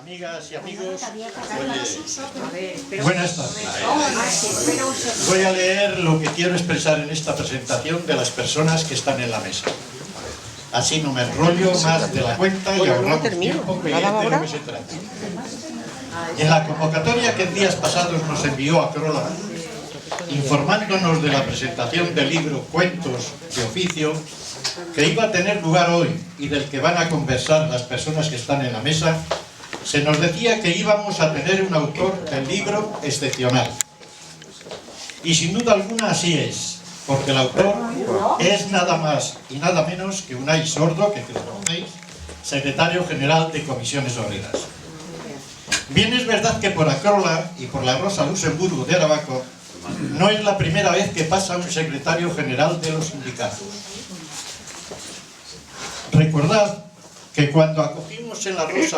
Amigas y amigos, buenas tardes. Voy a leer lo que quiero expresar en esta presentación de las personas que están en la mesa. Así no me enrollo más de la cuenta y ahorramos tiempo, que es de lo que se trata. En la convocatoria que en días pasados nos envió Acrola, informándonos de la presentación del libro Cuentos de Oficio, que iba a tener lugar hoy y del que van a conversar las personas que están en la mesa, se nos decía que íbamos a tener un autor del libro excepcional. Y sin duda alguna así es, porque el autor es nada más y nada menos que Unai Sordo, que conocéis, secretario general de Comisiones Obreras. Bien es verdad que por Acrola y por la Rosa Luxemburgo de Aravaco no es la primera vez que pasa un secretario general de los sindicatos. Recordad que cuando acogimos en la Rosa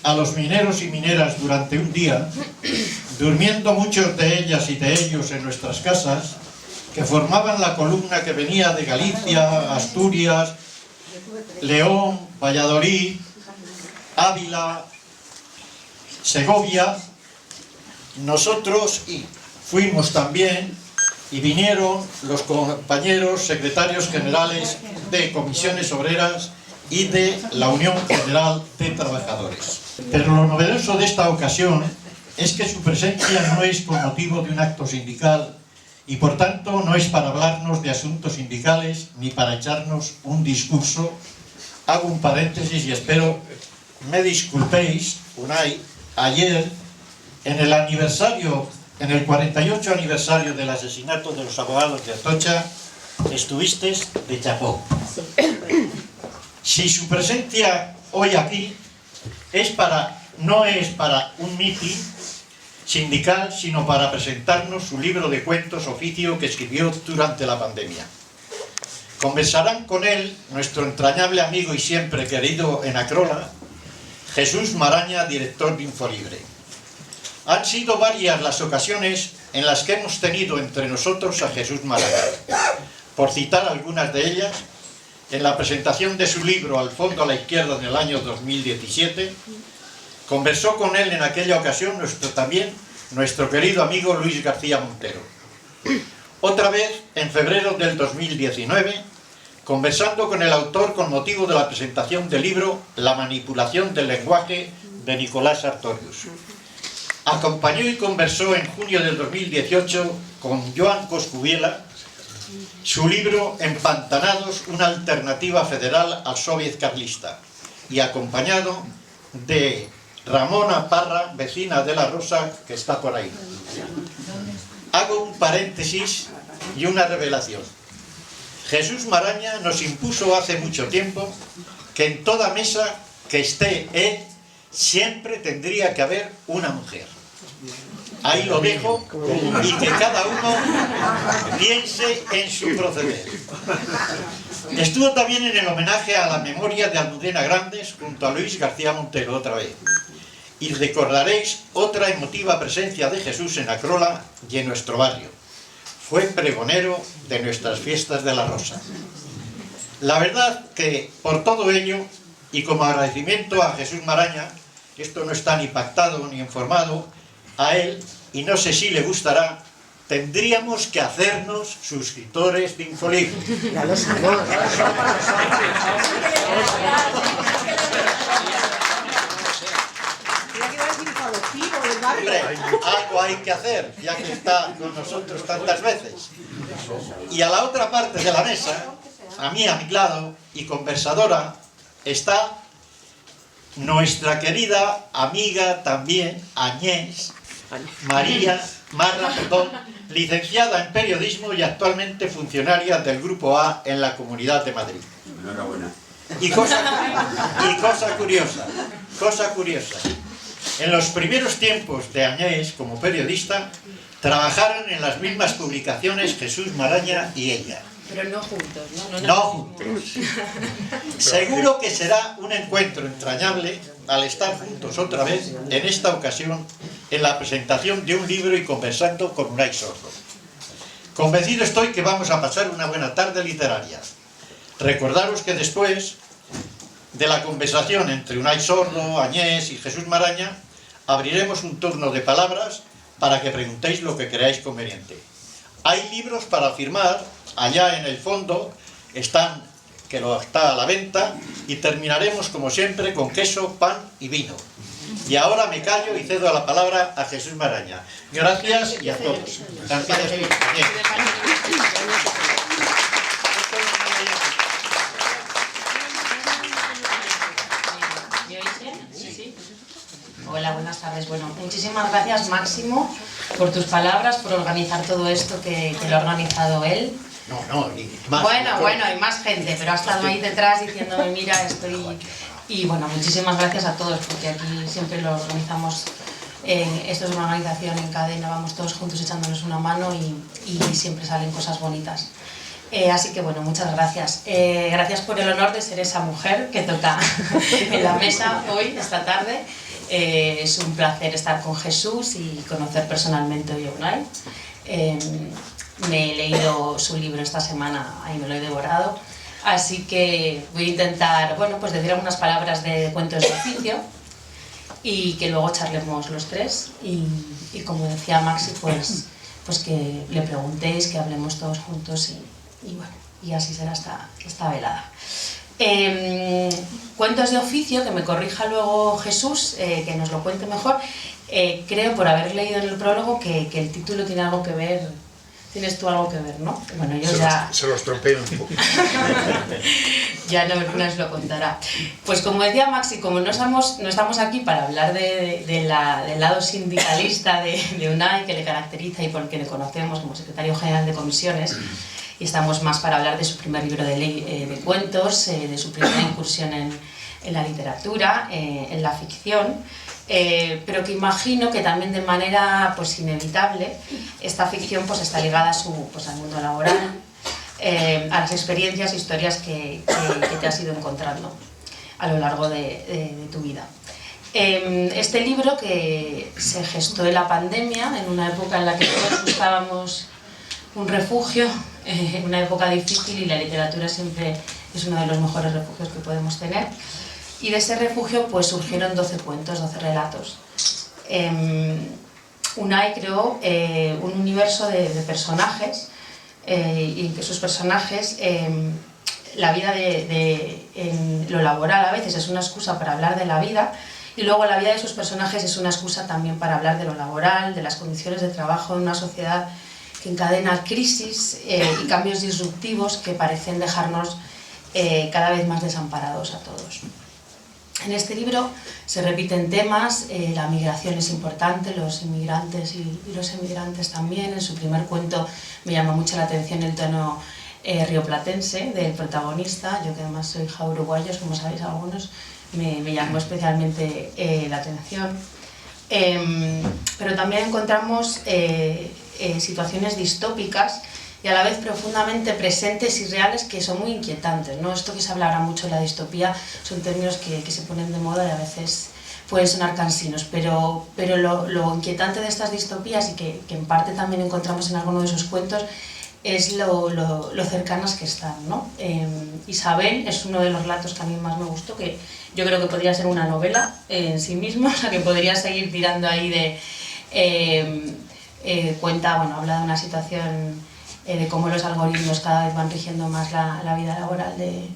a los mineros y mineras durante un día, durmiendo muchos de ellas y de ellos en nuestras casas, que formaban la columna que venía de Galicia, Asturias, León, Valladolid, Ávila, Segovia, nosotros fuimos también y vinieron los compañeros secretarios generales de Comisiones Obreras y de la Unión General de Trabajadores. Pero lo novedoso de esta ocasión es que su presencia no es con motivo de un acto sindical y por tanto no es para hablarnos de asuntos sindicales ni para echarnos un discurso. Hago un paréntesis y espero me disculpéis, Unai, ayer en el 48 aniversario del asesinato de los abogados de Atocha, estuviste de chapó. Si su presencia hoy aquí no es para un mitin sindical, sino para presentarnos su libro de cuentos oficio que escribió durante la pandemia. Conversarán con él nuestro entrañable amigo y siempre querido en Acrola, Jesús Maraña, director de Infolibre. Han sido varias las ocasiones en las que hemos tenido entre nosotros a Jesús Maraña. Por citar algunas de ellas, en la presentación de su libro Al fondo a la izquierda en el año 2017, conversó con él en aquella ocasión nuestro querido amigo Luis García Montero. Otra vez, en febrero del 2019, conversando con el autor con motivo de la presentación del libro La manipulación del lenguaje de Nicolás Sartorius. Acompañó y conversó en junio del 2018 con Joan Coscubiela su libro Empantanados, una alternativa federal al soviet carlista, y acompañado de Ramona Parra, vecina de La Rosa, que está por ahí. Hago un paréntesis y una revelación. Jesús Maraña nos impuso hace mucho tiempo que en toda mesa que esté él siempre tendría que haber una mujer. Ahí lo dejo y que cada uno piense en su proceder. Estuvo también en el homenaje a la memoria de Almudena Grandes junto a Luis García Montero otra vez. Y recordaréis otra emotiva presencia de Jesús en Acrola y en nuestro barrio. Fue pregonero de nuestras fiestas de la Rosa. La verdad que por todo ello, y como agradecimiento a Jesús Maraña, esto no está ni pactado ni informado, a él, y no sé si le gustará, tendríamos que hacernos suscriptores de Infolibre. Ya lo sabemos. Hombre, algo hay que hacer, ya que está con nosotros tantas veces. Y a la otra parte de la mesa, a mi lado y conversadora, está nuestra querida amiga también, Marra, licenciada en periodismo y actualmente funcionaria del Grupo A en la Comunidad de Madrid. Enhorabuena. Y cosa curiosa. En los primeros tiempos de Añés como periodista, trabajaron en las mismas publicaciones Jesús Maraña y ella. Pero no juntos, ¿no? No juntos. Seguro que será un encuentro entrañable al estar juntos otra vez, en esta ocasión, en la presentación de un libro y conversando con Unai Sordo. Convencido estoy que vamos a pasar una buena tarde literaria. Recordaros que después de la conversación entre Unai Sordo, Añés y Jesús Maraña, abriremos un turno de palabras para que preguntéis lo que creáis conveniente. Hay libros para firmar, allá en el fondo están, que lo está a la venta, y terminaremos como siempre con queso, pan y vino. Y ahora me callo y cedo la palabra a Jesús Maraña. Gracias y a todos. Gracias. Hola, buenas tardes. Bueno, muchísimas gracias, Máximo, por tus palabras, por organizar todo esto que lo ha organizado él. No, y más. Bueno, hay más gente, pero ha estado ahí detrás diciéndome, mira, estoy... Y bueno, muchísimas gracias a todos, porque aquí siempre lo organizamos, esto es una organización en cadena, vamos todos juntos echándonos una mano y siempre salen cosas bonitas. Así que bueno, muchas gracias. Gracias por el honor de ser esa mujer que toca en la mesa hoy, esta tarde. Es un placer estar con Jesús y conocer personalmente a Unai. Me he leído su libro esta semana, ahí me lo he devorado. Así que voy a intentar, bueno, pues decir algunas palabras de cuentos de oficio y que luego charlemos los tres. Y como decía Maxi, pues que le preguntéis, que hablemos todos juntos y bueno, y así será esta velada. Cuentos de oficio, que me corrija luego Jesús, que nos lo cuente mejor. Creo, por haber leído en el prólogo, que el título tiene algo que ver. Tienes tú algo que ver, ¿no? Bueno, yo se los trompeo un poco. Ya nos lo contará. Pues como decía Maxi, como no estamos aquí para hablar del lado sindicalista de Unai, que le caracteriza y porque le conocemos como secretario general de comisiones, y estamos más para hablar de su primer libro de cuentos, de su primera incursión en la literatura, en la ficción, pero que imagino que también de manera pues inevitable esta ficción pues está ligada al mundo laboral, a las experiencias e historias que te has ido encontrando a lo largo de tu vida. Este libro, que se gestó en la pandemia, en una época en la que todos buscábamos un refugio, una época difícil, y la literatura siempre es uno de los mejores refugios que podemos tener. Y de ese refugio pues surgieron 12 cuentos, 12 relatos. Unai creó un universo de personajes, y en que sus personajes, la vida en lo laboral a veces es una excusa para hablar de la vida, y luego la vida de sus personajes es una excusa también para hablar de lo laboral, de las condiciones de trabajo en una sociedad que encadena crisis y cambios disruptivos que parecen dejarnos cada vez más desamparados a todos. En este libro se repiten temas, la migración es importante, los inmigrantes y los emigrantes también. En su primer cuento me llama mucho la atención el tono rioplatense del protagonista. Yo, que además soy hija de uruguayos, como sabéis algunos, me llamó especialmente la atención. Pero también encontramos situaciones distópicas y a la vez profundamente presentes y reales, que son muy inquietantes, ¿no? Esto que se habla ahora mucho de la distopía son términos que se ponen de moda y a veces pueden sonar cansinos, pero lo inquietante de estas distopías, y que en parte también encontramos en alguno de sus cuentos, es lo cercanas que están, ¿no? Isabel es uno de los relatos que a mí más me gustó, que yo creo que podría ser una novela en sí mismo, o sea, que podría seguir tirando ahí de... habla de una situación de cómo los algoritmos cada vez van rigiendo más la vida laboral de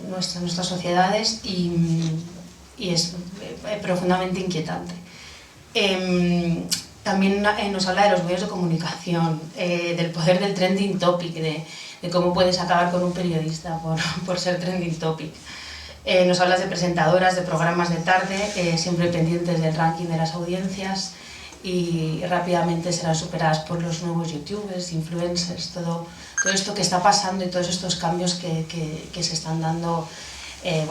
nuestras sociedades, y es profundamente inquietante. También nos habla de los medios de comunicación, del poder del trending topic, de cómo puedes acabar con un periodista por ser trending topic. Nos habla de presentadoras de programas de tarde, siempre pendientes del ranking de las audiencias, y rápidamente serán superadas por los nuevos youtubers, influencers, todo esto que está pasando y todos estos cambios que se están dando. Que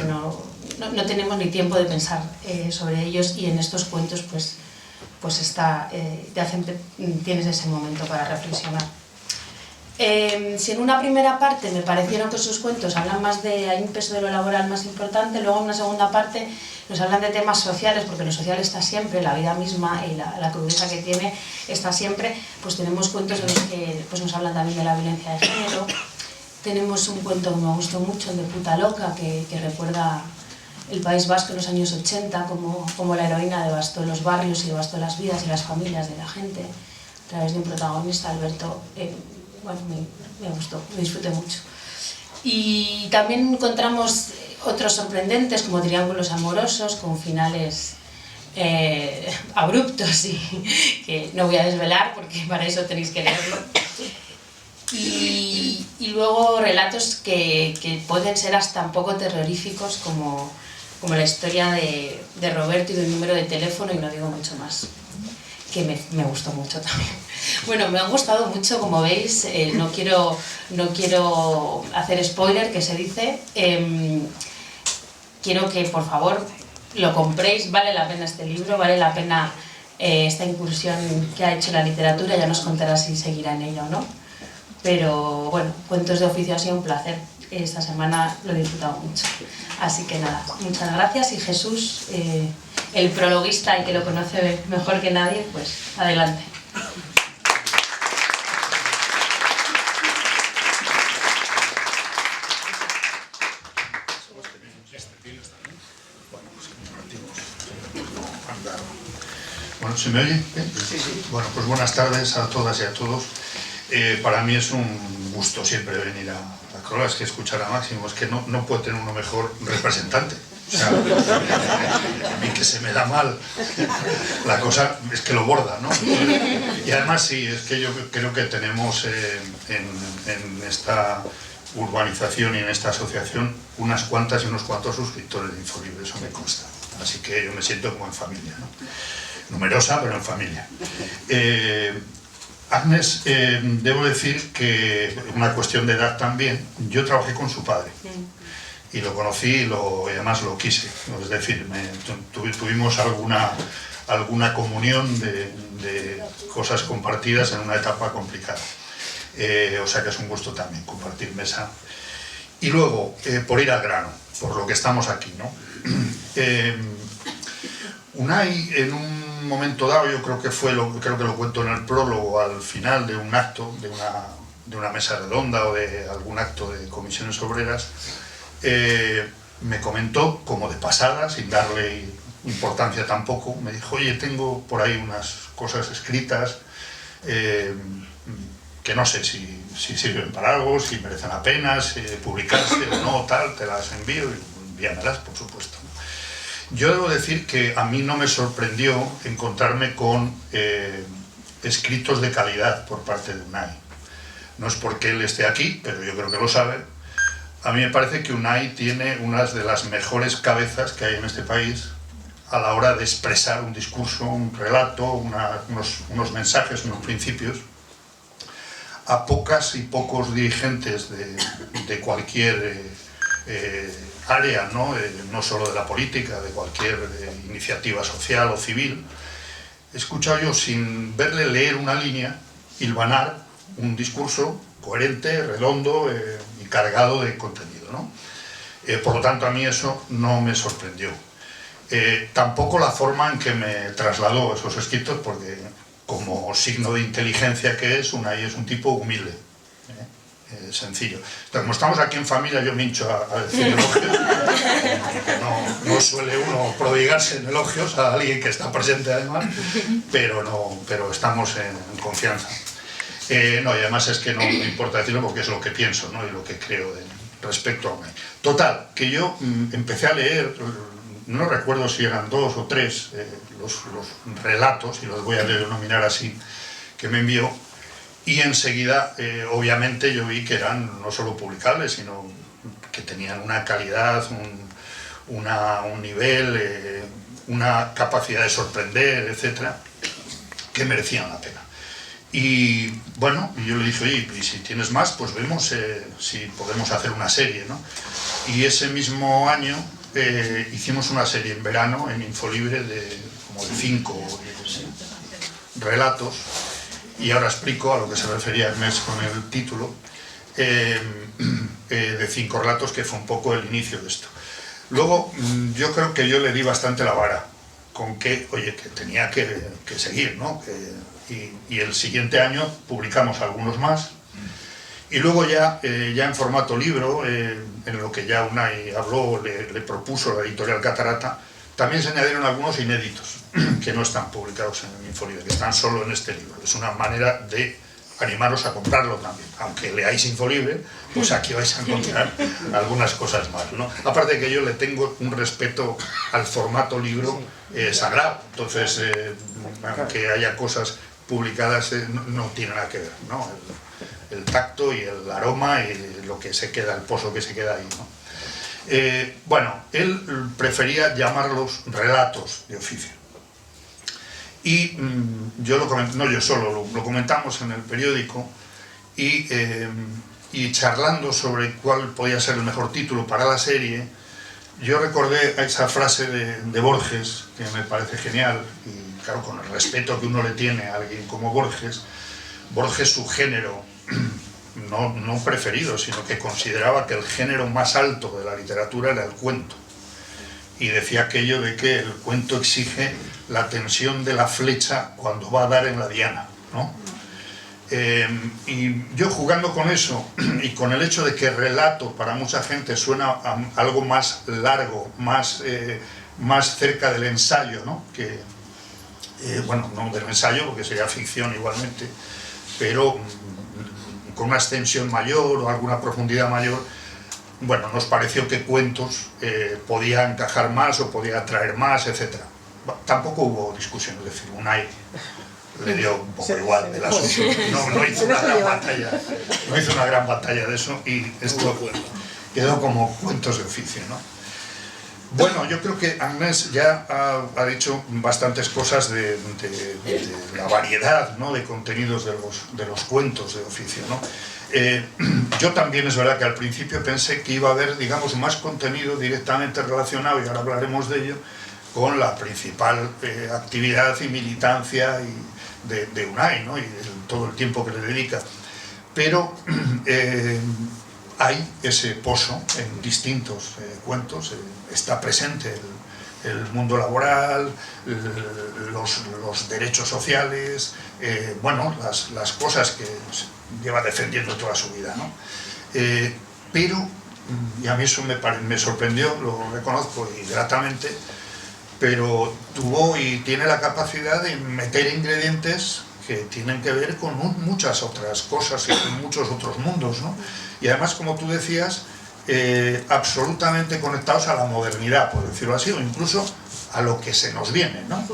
no tenemos ni tiempo de pensar sobre ellos, y en estos cuentos tienes ese momento para reflexionar. Si en una primera parte me parecieron que sus cuentos hablan más hay un peso de lo laboral más importante, luego en una segunda parte nos hablan de temas sociales, porque lo social está siempre, la vida misma y la crudeza que tiene está siempre. Pues tenemos cuentos en los que nos hablan también de la violencia de género, tenemos un cuento que me gustó mucho, el de Puta Loca, que recuerda el País Vasco en los años 80, como la heroína devastó los barrios y devastó las vidas y las familias de la gente, a través de un protagonista, Alberto. Bueno, me gustó, me disfruté mucho. Y también encontramos otros sorprendentes, como Triángulos Amorosos, con finales abruptos y que no voy a desvelar porque para eso tenéis que leerlo. Y luego relatos que pueden ser hasta un poco terroríficos, como la historia de Roberto y del número de teléfono, y no digo mucho más, que me gustó mucho también. Bueno, me han gustado mucho, como veis, no quiero hacer spoiler, que se dice. Quiero que, por favor, lo compréis, vale la pena este libro, vale la pena esta incursión que ha hecho la literatura, ya nos contará si seguirá en ello o no. Pero bueno, Cuentos de Oficio ha sido un placer. Esta semana lo he disfrutado mucho. Así que nada, muchas gracias. Y Jesús, el prologuista y que lo conoce mejor que nadie, pues adelante. Bueno, ¿se me oye? Sí, sí. Bueno, pues buenas tardes a todas y a todos. Para mí es un gusto siempre venir a Crola, es que escuchar a Máximo, es que no puede tener uno mejor representante. O sea, a mí que se me da mal, la cosa es que lo borda, ¿no? Y además sí, es que yo creo que tenemos en esta urbanización y en esta asociación unas cuantas y unos cuantos suscriptores de Infolibre, eso me consta. Así que yo me siento como en familia, ¿no? Numerosa, pero en familia. Agnes, debo decir que una cuestión de edad también, yo trabajé con su padre y lo conocí y además lo quise, es decir, tuvimos alguna comunión de cosas compartidas en una etapa complicada, o sea que es un gusto también compartir mesa. Y luego, por ir al grano, por lo que estamos aquí, ¿no? Unai, en un momento dado, yo creo que creo que lo cuento en el prólogo, al final de un acto, de una mesa redonda o de algún acto de comisiones obreras, me comentó, como de pasada, sin darle importancia tampoco, me dijo, oye, tengo por ahí unas cosas escritas que no sé si sirven para algo, si merecen la pena, si publicarse o no, tal, te las envío y envíamelas, por supuesto. Yo debo decir que a mí no me sorprendió encontrarme con escritos de calidad por parte de Unai. No es porque él esté aquí, pero yo creo que lo sabe. A mí me parece que Unai tiene unas de las mejores cabezas que hay en este país a la hora de expresar un discurso, un relato, unos mensajes, unos principios. A pocas y pocos dirigentes de cualquier área, ¿no? No solo de la política, de cualquier iniciativa social o civil, he escuchado yo, sin verle leer una línea, hilvanar un discurso coherente, redondo y cargado de contenido, ¿no? Por lo tanto, a mí eso no me sorprendió. Tampoco la forma en que me trasladó esos escritos, porque como signo de inteligencia que es, Unai es un tipo humilde. Sencillo. Entonces, como estamos aquí en familia, yo me hincho a decir elogios, que no suele uno prodigarse en elogios a alguien que está presente además, pero estamos en confianza. No, y además es que no me importa decirlo porque es lo que pienso, ¿no? Y lo que creo respecto a Unai. Total, que yo empecé a leer, no recuerdo si eran 2 o 3 los relatos, y los voy a denominar así, que me envió. Y enseguida, obviamente, yo vi que eran no solo publicables, sino que tenían una calidad, un nivel, una capacidad de sorprender, etcétera, que merecían la pena. Y bueno, yo le dije, oye, y si tienes más, pues vemos si podemos hacer una serie, ¿no? Y ese mismo año hicimos una serie en verano, en Infolibre, como de 5 relatos. Y ahora explico a lo que se refería Ernest con el título, de 5 relatos, que fue un poco el inicio de esto. Luego, yo creo que yo le di bastante la vara, con que, oye, que tenía que seguir, ¿no? Y el siguiente año publicamos algunos más, Y luego ya en formato libro, en lo que ya Unai habló, le propuso la editorial Catarata, también se añadieron algunos inéditos que no están publicados en Infolibre, que están solo en este libro. Es una manera de animaros a comprarlo también. Aunque leáis Infolibre, pues aquí vais a encontrar algunas cosas más, ¿no? Aparte de que yo le tengo un respeto al formato libro sagrado. Entonces, aunque haya cosas publicadas, no tiene nada que ver, ¿no? El tacto y el aroma y lo que se queda, el pozo que se queda ahí, ¿no? Bueno, él prefería llamarlos relatos de oficio. Y yo lo comenté, no yo solo, lo comentamos en el periódico y charlando sobre cuál podía ser el mejor título para la serie, yo recordé esa frase de Borges, que me parece genial, y claro, con el respeto que uno le tiene a alguien como Borges, su género, no preferido, sino que consideraba que el género más alto de la literatura era el cuento. Y decía aquello de que el cuento exige la tensión de la flecha cuando va a dar en la diana, ¿no? Y yo jugando con eso y con el hecho de que relato para mucha gente suena a algo más largo, más cerca del ensayo, ¿no? Que, bueno, no del ensayo porque sería ficción igualmente, pero con una extensión mayor o alguna profundidad mayor, bueno, nos pareció que cuentos podía encajar más o podía atraer más, etc. Tampoco hubo discusión, es decir, Unai le dio un poco igual del asunto, no hizo una gran batalla de eso y esto quedó como cuentos de oficio, ¿no? Bueno, yo creo que Agnès ya ha dicho bastantes cosas de la variedad, ¿no?, de contenidos de los cuentos de oficio, ¿no? Yo también es verdad que al principio pensé que iba a haber, digamos, más contenido directamente relacionado, y ahora hablaremos de ello, con la principal actividad y militancia de Unai, ¿no?, y todo el tiempo que le dedica. Pero hay ese pozo en distintos cuentos, está presente el mundo laboral, los derechos sociales, bueno, las cosas que lleva defendiendo toda su vida, ¿no? Pero, y a mí eso me sorprendió, lo reconozco y gratamente, pero tuvo y tiene la capacidad de meter ingredientes que tienen que ver con muchas otras cosas y con muchos otros mundos, ¿no? Y además, como tú decías, absolutamente conectados a la modernidad, por decirlo así, o incluso a lo que se nos viene, ¿no?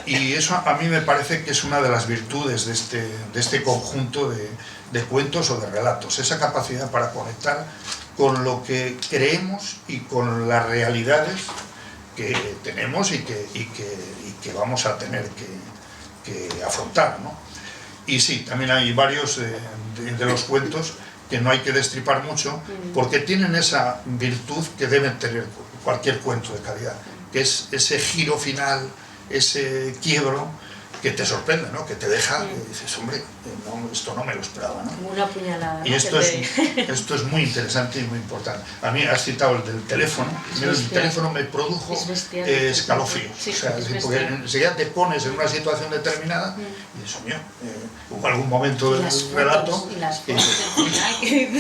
Y eso a mí me parece que es una de las virtudes de este conjunto de cuentos o de relatos, esa capacidad para conectar con lo que creemos y con las realidades que tenemos y que vamos a tener que afrontar, ¿no? Y sí, también hay varios de los cuentos que no hay que destripar mucho, porque tienen esa virtud que deben tener cualquier cuento de calidad, que es ese giro final, ese quiebro que te sorprende, ¿no?, que te deja, y dices, hombre, no, esto no me lo esperaba, ¿no? Como una puñalada, ¿no? Y esto es muy interesante y muy importante. A mí has citado el del teléfono, el teléfono me produjo escalofríos, sí, o sea, porque enseguida te pones en una situación determinada y eso mío, hubo algún momento del relato que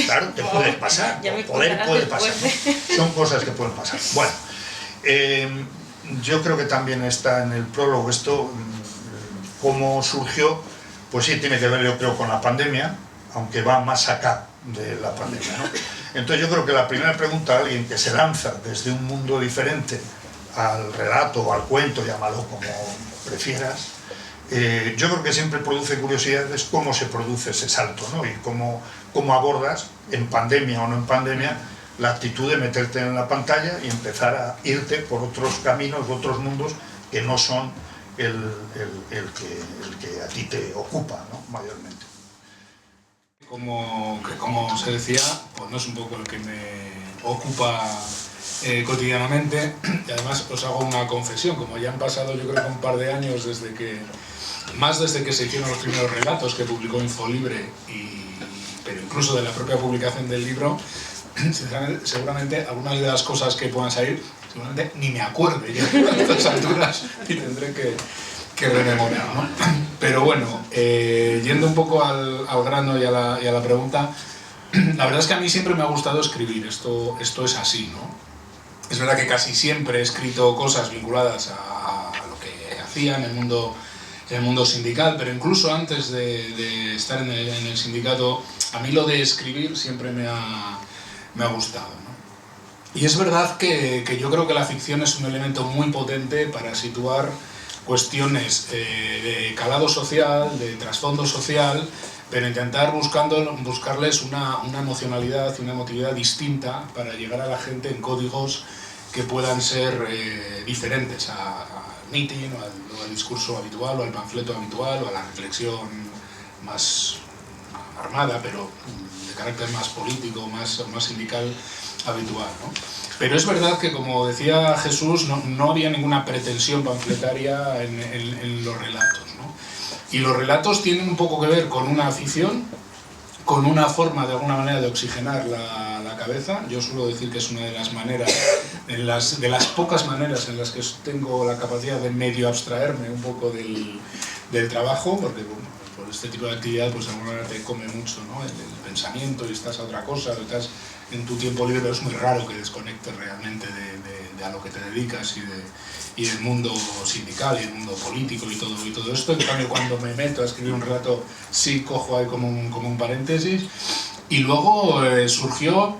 claro, te puede pasar, puede pasar, ¿no? Son cosas que pueden pasar. Bueno, yo creo que también está en el prólogo esto, cómo surgió, pues sí, tiene que ver, yo creo, con la pandemia, aunque va más acá de la pandemia, ¿no? Entonces yo creo que la primera pregunta a alguien que se lanza desde un mundo diferente al relato o al cuento, llámalo como prefieras, yo creo que siempre produce curiosidad es cómo se produce ese salto, ¿no? Y cómo abordas, en pandemia o no en pandemia, la actitud de meterte en la pantalla y empezar a irte por otros caminos, otros mundos que no son el que a ti te ocupa, ¿no?, mayormente. Como se decía, pues no es un poco el que me ocupa cotidianamente, y además os hago una confesión, como ya han pasado yo creo que un par de años desde que se hicieron los primeros relatos que publicó Infolibre, pero incluso de la propia publicación del libro, seguramente algunas de las cosas que puedan salir seguramente ni me acuerde ya a estas alturas y tendré que rememorar, ¿no? Pero bueno, yendo un poco al grano y a la pregunta, la verdad es que a mí siempre me ha gustado escribir, esto es así, ¿no? Es verdad que casi siempre he escrito cosas vinculadas a lo que hacía en el mundo sindical, pero incluso antes de estar en el sindicato, a mí lo de escribir siempre me ha gustado, ¿no? Y es verdad que yo creo que la ficción es un elemento muy potente para situar cuestiones de calado social, de trasfondo social, pero intentar buscarles una emocionalidad y una emotividad distinta para llegar a la gente en códigos que puedan ser diferentes al meeting o al discurso habitual o al panfleto habitual o a la reflexión más armada, pero de carácter más político, más sindical habitual, ¿no? Pero es verdad que, como decía Jesús, no había ninguna pretensión panfletaria en los relatos, ¿no? Y los relatos tienen un poco que ver con una afición, con una forma de alguna manera de oxigenar la cabeza. Yo suelo decir que es una de las maneras, de las pocas maneras en las que tengo la capacidad de medio abstraerme un poco del trabajo, porque bueno, por este tipo de actividad pues de alguna manera te come mucho, ¿no? el pensamiento y estás a otra cosa, estás en tu tiempo libre, pero es muy raro que desconectes realmente de a lo que te dedicas y del mundo sindical y el mundo político y todo esto. En cambio, cuando me meto a escribir un relato, sí cojo ahí como un paréntesis. Y luego surgió,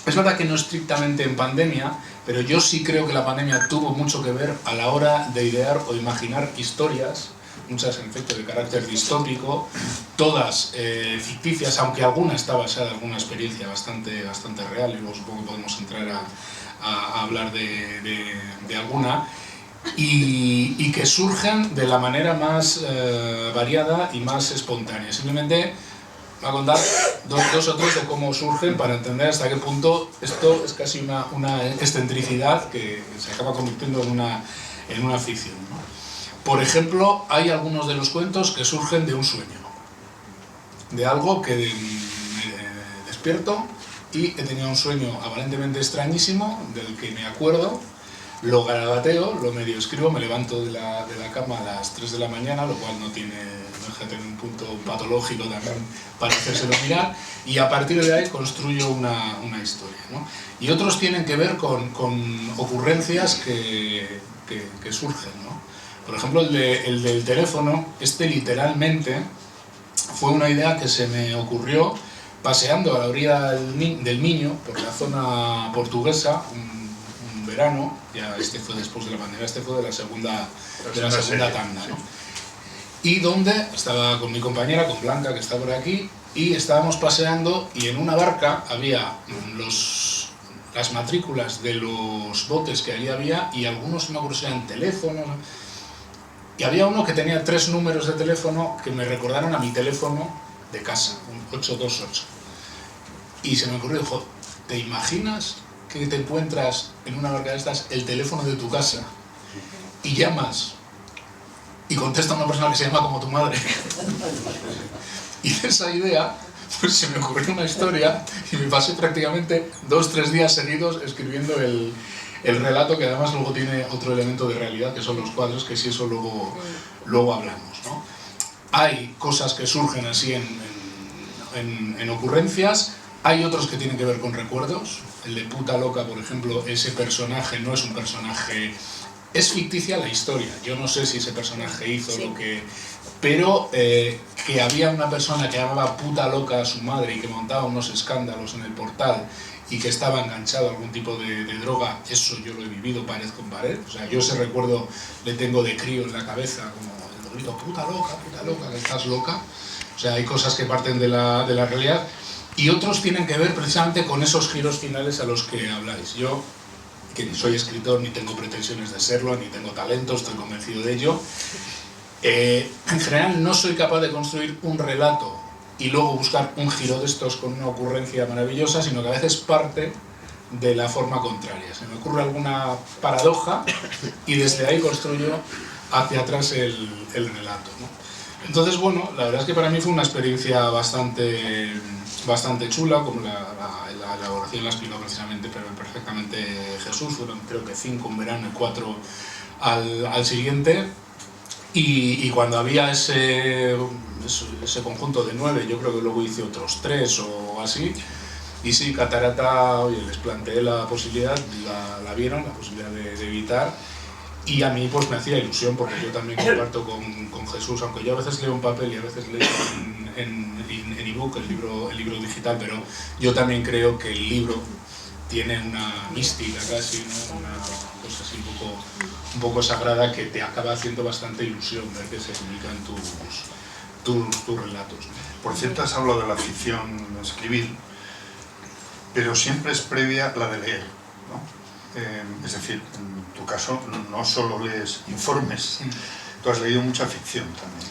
es verdad que no estrictamente en pandemia, pero yo sí creo que la pandemia tuvo mucho que ver a la hora de idear o imaginar historias, muchas en efecto de carácter distópico, todas ficticias, aunque alguna está basada en alguna experiencia bastante real, y luego supongo que podemos entrar a hablar de alguna, y que surgen de la manera más variada y más espontánea. Simplemente voy a contar dos o tres de cómo surgen para entender hasta qué punto esto es casi una excentricidad que se acaba convirtiendo en una ficción, ¿no? Por ejemplo, hay algunos de los cuentos que surgen de un sueño, de algo que me despierto y he tenido un sueño aparentemente extrañísimo del que me acuerdo, lo garabateo, lo medio escribo, me levanto de la cama a las 3 de la mañana, lo cual no deja de tener un punto patológico también para hacérselo mirar, y a partir de ahí construyo una historia, ¿no? Y otros tienen que ver con ocurrencias que surgen, ¿no? Por ejemplo, el del teléfono, literalmente fue una idea que se me ocurrió paseando a la orilla del Miño, por la zona portuguesa, un verano, ya este fue después de la pandemia, este fue de la segunda tanda, ¿no? Y donde estaba con mi compañera, con Blanca, que está por aquí, y estábamos paseando y en una barca había las matrículas de los botes que allí había y algunos, no me acuerdo si eran teléfonos, y había uno que tenía 3 números de teléfono que me recordaron a mi teléfono de casa, un 828. Y se me ocurrió, dijo, ¿te imaginas que te encuentras en una barca de estas el teléfono de tu casa y llamas y contesta una persona que se llama como tu madre? Y de esa idea pues se me ocurrió una historia y me pasé prácticamente 2-3 días seguidos escribiendo el relato, que además luego tiene otro elemento de realidad, que son los cuadros, que si eso luego hablamos, ¿no? Hay cosas que surgen así en ocurrencias, hay otros que tienen que ver con recuerdos. El de Puta Loca, por ejemplo, ese personaje no es un personaje, es ficticia la historia, yo no sé si ese personaje hizo lo que... Pero que había una persona que llamaba Puta Loca a su madre y que montaba unos escándalos en el portal y que estaba enganchado a algún tipo de droga, eso yo lo he vivido pared con pared. O sea, yo ese recuerdo le tengo de crío en la cabeza, como el grito, puta loca, que estás loca. O sea, hay cosas que parten de la realidad y otros tienen que ver precisamente con esos giros finales a los que habláis. Yo, que ni soy escritor, ni tengo pretensiones de serlo, ni tengo talento, estoy convencido de ello, en general no soy capaz de construir un relato y luego buscar un giro de estos con una ocurrencia maravillosa, sino que a veces parte de la forma contraria. Se me ocurre alguna paradoja y desde ahí construyo hacia atrás el relato, ¿no? Entonces, bueno, la verdad es que para mí fue una experiencia bastante chula, como la elaboración la explicó precisamente, pero perfectamente Jesús. Fueron creo que 5 un verano y 4 al siguiente. Y cuando había ese conjunto de 9, yo creo que luego hice otros 3 o algo así. Y sí, Catarata, oye, les planteé la posibilidad, la vieron, la posibilidad de editar, y a mí pues me hacía ilusión, porque yo también comparto con Jesús, aunque yo a veces leo en papel y a veces leo en ebook, el libro digital, pero yo también creo que el libro tiene una mística casi, ¿no? Una cosa así un poco sagrada, que te acaba haciendo bastante ilusión ver que se publican tus relatos, ¿no? Por cierto, has hablado de la ficción, escribir, pero siempre es previa la de leer, ¿no? Es decir, en tu caso no solo lees informes, tú has leído mucha ficción también,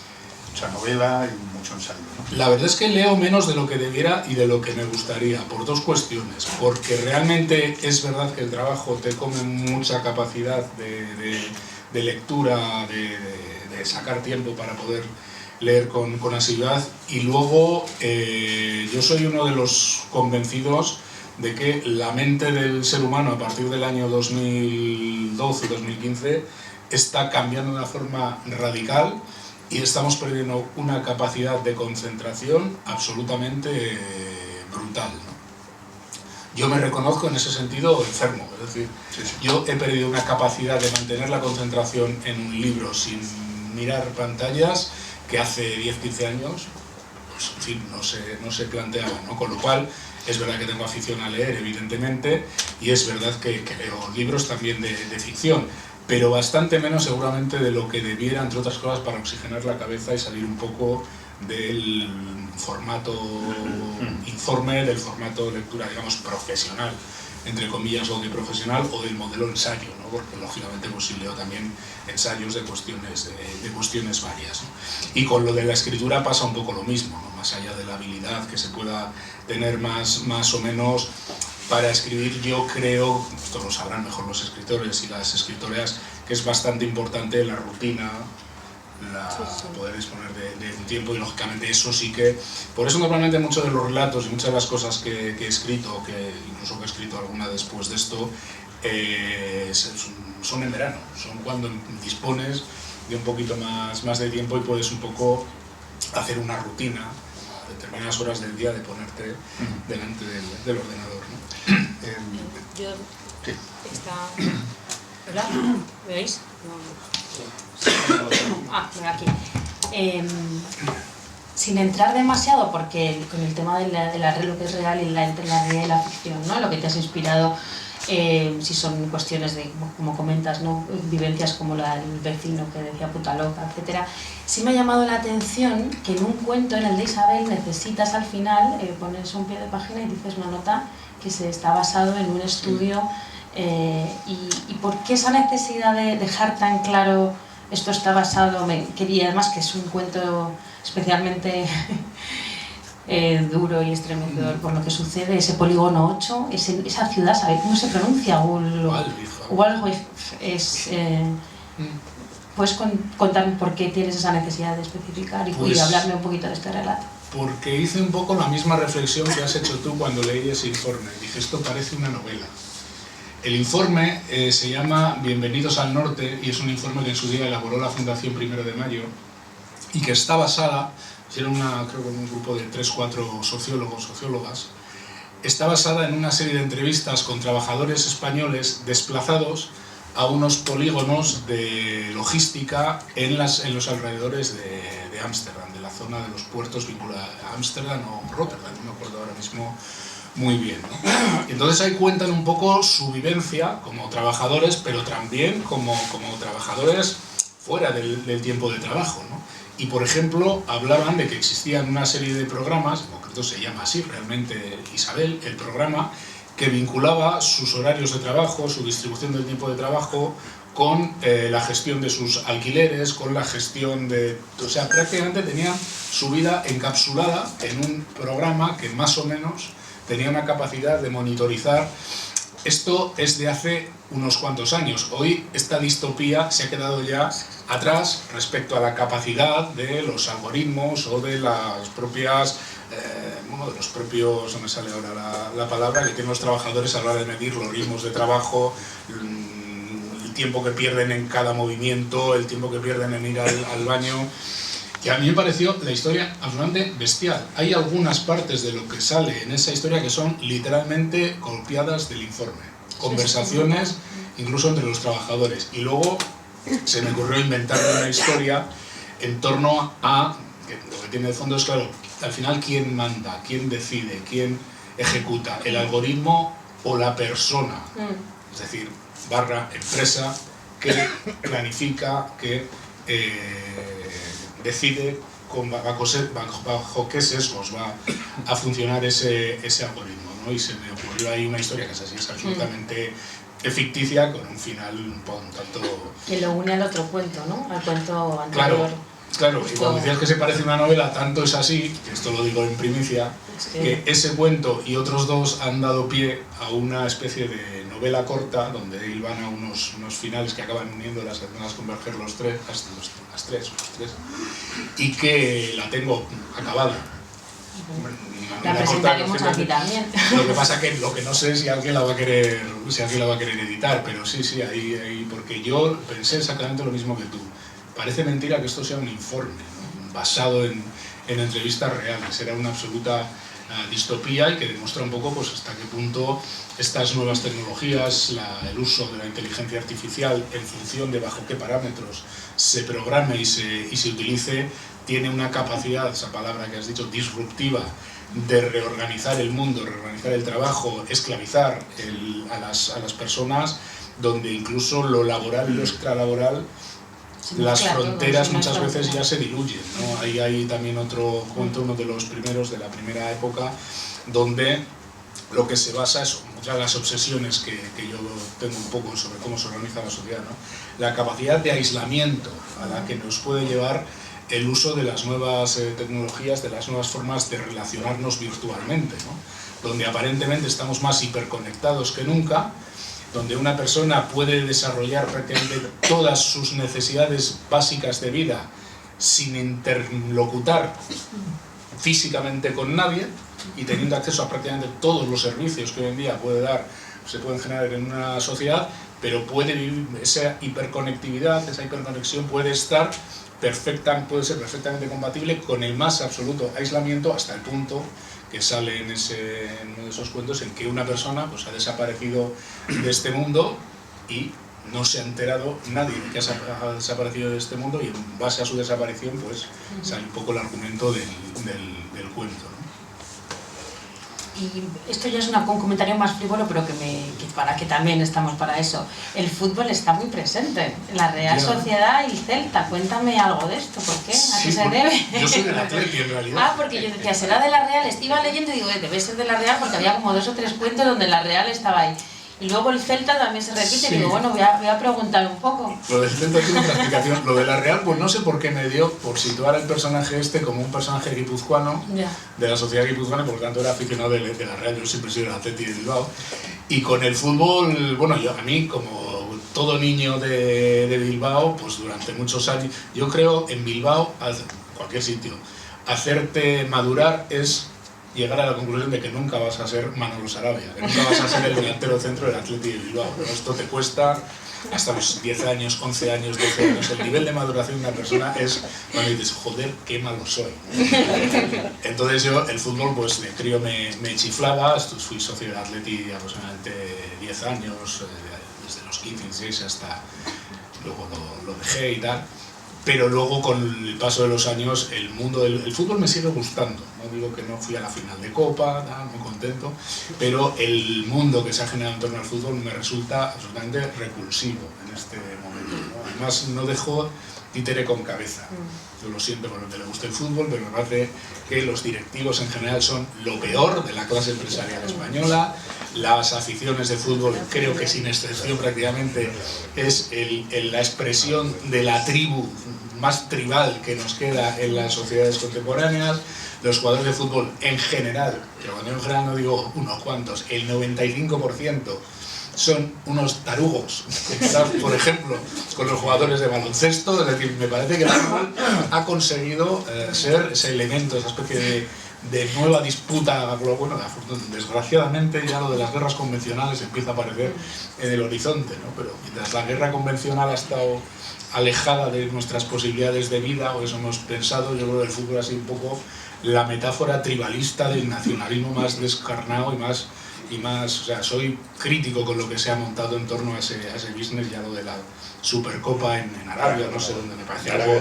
mucha novela y mucho ensayo, ¿no? La verdad es que leo menos de lo que debiera y de lo que me gustaría, por dos cuestiones. Porque realmente es verdad que el trabajo te come mucha capacidad de lectura, de sacar tiempo para poder leer con asiduidad. Y luego yo soy uno de los convencidos de que la mente del ser humano a partir del año 2012-2015 está cambiando de una forma radical, y estamos perdiendo una capacidad de concentración absolutamente brutal, ¿no? Yo me reconozco en ese sentido enfermo, es decir, yo he perdido una capacidad de mantener la concentración en un libro sin mirar pantallas que hace 10-15 años, pues, en fin, no se planteaba, ¿no? Con lo cual, es verdad que tengo afición a leer, evidentemente, y es verdad que leo libros también de ficción, pero bastante menos seguramente de lo que debiera, entre otras cosas, para oxigenar la cabeza y salir un poco del formato informe, del formato lectura, digamos, profesional, entre comillas, o de profesional, o del modelo ensayo, ¿no? Porque lógicamente pues sí leo también ensayos de cuestiones varias, ¿no? Y con lo de la escritura pasa un poco lo mismo, ¿no? Más allá de la habilidad que se pueda tener más o menos para escribir, yo creo, esto lo sabrán mejor los escritores y las escritoras, que es bastante importante la rutina, poder disponer de un tiempo, y lógicamente eso sí que... Por eso normalmente muchos de los relatos y muchas de las cosas que he escrito, incluso que he escrito alguna después de esto, son en verano, son cuando dispones de un poquito más de tiempo y puedes un poco hacer una rutina a determinadas horas del día de ponerte delante del ordenador, ¿no? Yo... Sí. ¿Hola? ¿Me oís? No, aquí. Sin entrar demasiado, porque con el tema de lo que es real y entre la realidad y la ficción, ¿no? Lo que te has inspirado, si son cuestiones de, como comentas, ¿no? Vivencias como la del vecino que decía puta loca, etc. Sí me ha llamado la atención que en un cuento, en el de Isabel, necesitas al final ponerse un pie de página y dices una nota que se está basado en un estudio. Y ¿por qué esa necesidad de dejar tan claro esto está basado? Quería además que es un cuento especialmente duro y estremecedor por lo que sucede, ese polígono 8, esa ciudad, ¿sabes cómo se pronuncia? Walwich. ¿Puedes contarme por qué tienes esa necesidad de especificar y hablarme un poquito de este relato? Porque hice un poco la misma reflexión que has hecho tú cuando leí ese informe. Dije, esto parece una novela. El informe se llama Bienvenidos al Norte, y es un informe que en su día elaboró la Fundación 1 de Mayo, y que está basada, creo que un grupo de 3-4 sociólogas, está basada en una serie de entrevistas con trabajadores españoles desplazados a unos polígonos de logística en los alrededores de Ámsterdam, de la zona de los puertos vinculados a Ámsterdam o Rotterdam, no me acuerdo ahora mismo muy bien, ¿no? Entonces ahí cuentan un poco su vivencia como trabajadores, pero también como trabajadores fuera del tiempo de trabajo, ¿no? Y por ejemplo hablaban de que existían una serie de programas, en concreto se llama así realmente Isabel, el programa, que vinculaba sus horarios de trabajo, su distribución del tiempo de trabajo, con la gestión de sus alquileres, con la gestión de... O sea, prácticamente tenían su vida encapsulada en un programa que más o menos tenía una capacidad de monitorizar. Esto es de hace unos cuantos años. Hoy esta distopía se ha quedado ya atrás respecto a la capacidad de los algoritmos o de las propias... de los propios, no me sale ahora la palabra, que tienen los trabajadores a la hora de medir los ritmos de trabajo, el tiempo que pierden en cada movimiento, el tiempo que pierden en ir al baño. Y a mí me pareció la historia absolutamente bestial. Hay algunas partes de lo que sale en esa historia que son literalmente copiadas del informe. Conversaciones incluso entre los trabajadores. Y luego se me ocurrió inventar una historia en torno a, que lo que tiene de fondo es claro, al final quién manda, quién decide, quién ejecuta, el algoritmo o la persona. Es decir, barra empresa que planifica, que decide bajo qué sesgos va a funcionar ese algoritmo, ¿no? Y se me ocurrió ahí una historia que es así, es absolutamente ficticia, con un final un tanto... Que lo une al otro cuento, ¿no? Al cuento anterior. Claro, y cuando decías que se parece a una novela, tanto es así, que esto lo digo en primicia, que ese cuento y otros dos han dado pie a una especie de novela corta donde hilvan a unos finales que acaban uniendo las converger las tres, y que la tengo acabada. La presentaremos aquí también. Lo que pasa que lo que no sé es si alguien la va a querer editar, pero sí, ahí, porque yo pensé exactamente lo mismo que tú. Parece mentira que esto sea un informe, ¿no? Basado en entrevistas reales. Era una absoluta distopía y que demuestra un poco pues, hasta qué punto estas nuevas tecnologías, el uso de la inteligencia artificial en función de bajo qué parámetros se programe y se utilice, tiene una capacidad, esa palabra que has dicho, disruptiva, de reorganizar el mundo, reorganizar el trabajo, esclavizar a las personas, donde incluso lo laboral y lo extralaboral, las fronteras muchas veces ya se diluyen, ¿no? Ahí hay también otro cuento, uno de los primeros, de la primera época, donde lo que se basa es muchas de las obsesiones que yo tengo un poco sobre cómo se organiza la sociedad, ¿no? La capacidad de aislamiento a la que nos puede llevar el uso de las nuevas tecnologías, de las nuevas formas de relacionarnos virtualmente, ¿no? Donde aparentemente estamos más hiperconectados que nunca, donde una persona puede desarrollar prácticamente todas sus necesidades básicas de vida sin interlocutar físicamente con nadie y teniendo acceso a prácticamente todos los servicios que hoy en día se pueden generar en una sociedad, pero puede vivir esa hiperconectividad, esa hiperconexión puede ser perfectamente compatible con el más absoluto aislamiento, hasta el punto que sale en uno de esos cuentos en que una persona pues, ha desaparecido de este mundo y no se ha enterado nadie de que ha desaparecido de este mundo, y en base a su desaparición pues sale un poco el argumento del cuento, ¿no? Y esto ya es un comentario más frívolo, pero que para que también estamos para eso. El fútbol está muy presente en la Real Sociedad y Celta. Cuéntame algo de esto, ¿por qué? ¿A qué se debe? Yo soy del Atleti en realidad. Porque yo decía, será de la Real. Iba leyendo y digo, debe ser de la Real, porque había como 2 o 3 cuentos donde la Real estaba ahí. Y luego el Celta también se repite, Sí. Y digo, bueno, voy a preguntar un poco. Lo del Celta tiene una explicación. Lo de la Real, pues no sé por qué me dio por situar al personaje como un personaje guipuzcoano, Ya. de la sociedad guipuzcoana, por lo tanto era aficionado de la Real. Yo siempre he sido del Atleti de Bilbao. Y con el fútbol, bueno, a mí, como todo niño de Bilbao, pues durante muchos años, yo creo en Bilbao, cualquier sitio, hacerte madurar es llegar a la conclusión de que nunca vas a ser Manolo Sarabia, que nunca vas a ser el delantero centro del Atleti de Bilbao, ¿no? Esto te cuesta hasta los 10 años, 11 años, 12 años. El nivel de maduración de una persona es cuando dices, joder, qué malo soy. Entonces yo, el fútbol, pues de crío me chiflaba, fui socio del Atleti aproximadamente 10 años, desde los 15, 16 hasta luego lo dejé y tal. Pero luego, con el paso de los años, el mundo del fútbol me sigue gustando. No digo que no fui a la final de Copa, muy contento, pero el mundo que se ha generado en torno al fútbol me resulta absolutamente repulsivo en este momento, ¿no? Además, no dejo títere con cabeza. Yo lo siento con lo que le gusta el fútbol, pero me parece que los directivos en general son lo peor de la clase empresarial española. Las aficiones de fútbol, creo que sin excepción prácticamente, es la expresión de la tribu más tribal que nos queda en las sociedades contemporáneas. Los jugadores de fútbol en general, pero cuando en general no digo unos cuantos, el 95% son unos tarugos, por ejemplo, con los jugadores de baloncesto. Es decir, me parece que el fútbol ha conseguido ser ese elemento, esa especie de nueva disputa, bueno, desgraciadamente ya lo de las guerras convencionales empieza a aparecer en el horizonte, ¿no? Pero mientras la guerra convencional ha estado alejada de nuestras posibilidades de vida, o eso hemos pensado, yo creo que el fútbol ha sido un poco la metáfora tribalista del nacionalismo más descarnado y más, o sea, soy crítico con lo que se ha montado en torno a ese business, ya lo de la Supercopa en Arabia, no sé dónde, me parece algo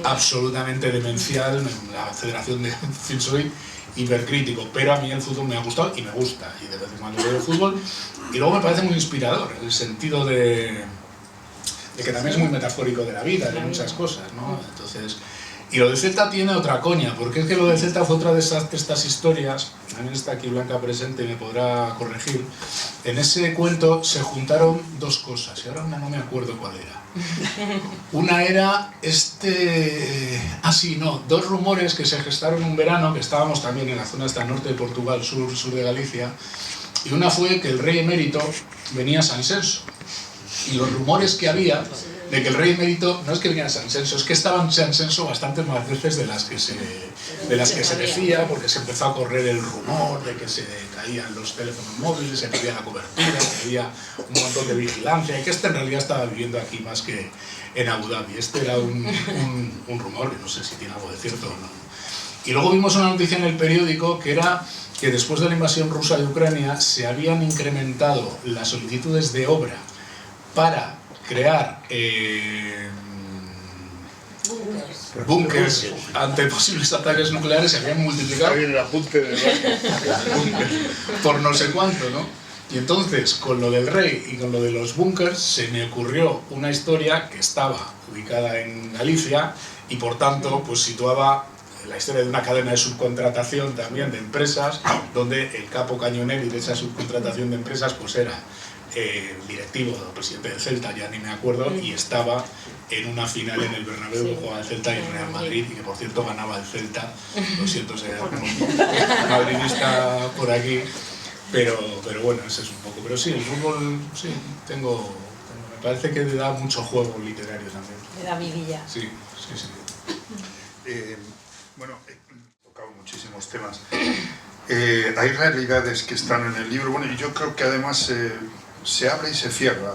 absolutamente demencial, la federación de, en fin, soy hipercrítico, pero a mí el fútbol me ha gustado y me gusta, y de vez en cuando veo el fútbol, y luego me parece muy inspirador, el sentido de que también es muy metafórico de la vida, de muchas cosas, ¿no? Entonces, y lo de Celta tiene otra coña, porque es que lo de Celta fue otra de estas historias, también está aquí Blanca presente y me podrá corregir. En ese cuento se juntaron dos cosas, y ahora no me acuerdo cuál era. Una era dos rumores que se gestaron un verano, que estábamos también en la zona esta norte de Portugal, sur de Galicia, y una fue que el rey emérito venía a San Celso. Y los rumores que había de que el rey emérito no es que venía a San Celso, es que estaba en San Celso bastantes más veces de las que se decía, porque se empezó a correr el rumor de que se caían los teléfonos móviles, se perdía la cobertura, que había un montón de vigilancia, y que en realidad estaba viviendo aquí más que en Abu Dhabi. Este era un rumor que no sé si tiene algo de cierto o no. Y luego vimos una noticia en el periódico que era que después de la invasión rusa de Ucrania se habían incrementado las solicitudes de obra para crear búnkers ante posibles ataques nucleares, se habían multiplicado por no sé cuánto, ¿no? Y entonces, con lo del rey y con lo de los búnkers, se me ocurrió una historia que estaba ubicada en Galicia y por tanto pues situaba la historia de una cadena de subcontratación también de empresas, donde el capo cañoneri de esa subcontratación de empresas pues era directivo o presidente del Celta, ya ni me acuerdo, y estaba en una final en el Bernabéu que jugaba el Celta y el Real Madrid, y que por cierto ganaba el Celta. Lo siento ser madridista por aquí, pero bueno, ese es un poco. Pero sí, el fútbol, sí, me parece que le da mucho juego literario también. Le da vidilla. Sí. Bueno, he tocado muchísimos temas. Hay realidades que están en el libro, bueno, y yo creo que además se abre y se cierra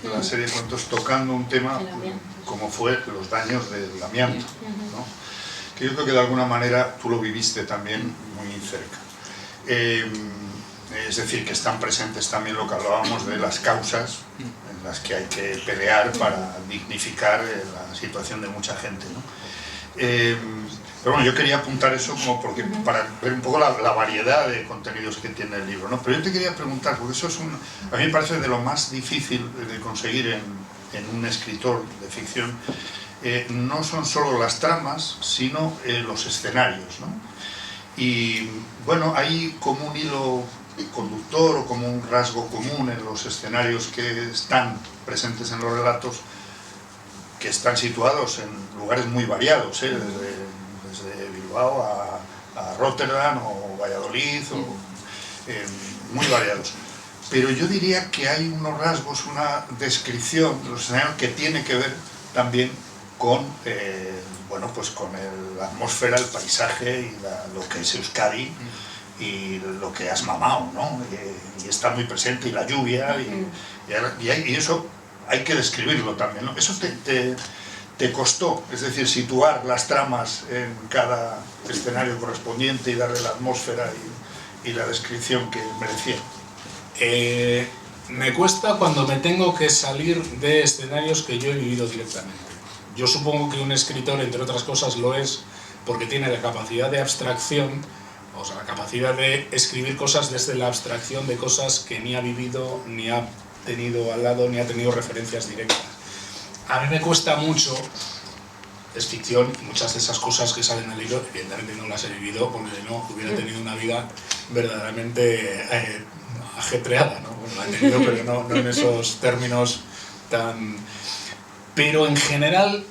la serie de cuentos tocando un tema como fue los daños del amianto, ¿no? Que yo creo que de alguna manera tú lo viviste también muy cerca. Es decir, que están presentes también lo que hablábamos de las causas en las que hay que pelear para dignificar la situación de mucha gente, ¿no? Pero bueno, yo quería apuntar eso como para ver un poco la variedad de contenidos que tiene el libro, ¿no? Pero yo te quería preguntar, porque eso a mí me parece de lo más difícil de conseguir en un escritor de ficción, no son solo las tramas, sino los escenarios, ¿no? Y bueno, hay como un hilo conductor o como un rasgo común en los escenarios que están presentes en los relatos, que están situados en lugares muy variados, desde Bilbao a Rotterdam o Valladolid, muy variados. Pero yo diría que hay unos rasgos, una descripción de los escenarios que tiene que ver también con, pues con la atmósfera, el paisaje y lo que es Euskadi y lo que has mamado, ¿no? Y está muy presente, y la lluvia, y eso hay que describirlo también, ¿no? Eso te costó, es decir, situar las tramas en cada escenario correspondiente y darle la atmósfera y la descripción que merecía. Me cuesta cuando me tengo que salir de escenarios que yo he vivido directamente. Yo supongo que un escritor, entre otras cosas, lo es porque tiene la capacidad de abstracción, o sea, la capacidad de escribir cosas desde la abstracción de cosas que ni ha vivido, ni ha tenido al lado, ni ha tenido referencias directas. A mí me cuesta mucho, es ficción, muchas de esas cosas que salen en el libro, evidentemente no las he vivido, porque si no hubiera tenido una vida verdaderamente ajetreada, ¿no? Bueno, la he tenido, pero no en esos términos tan... Pero en general,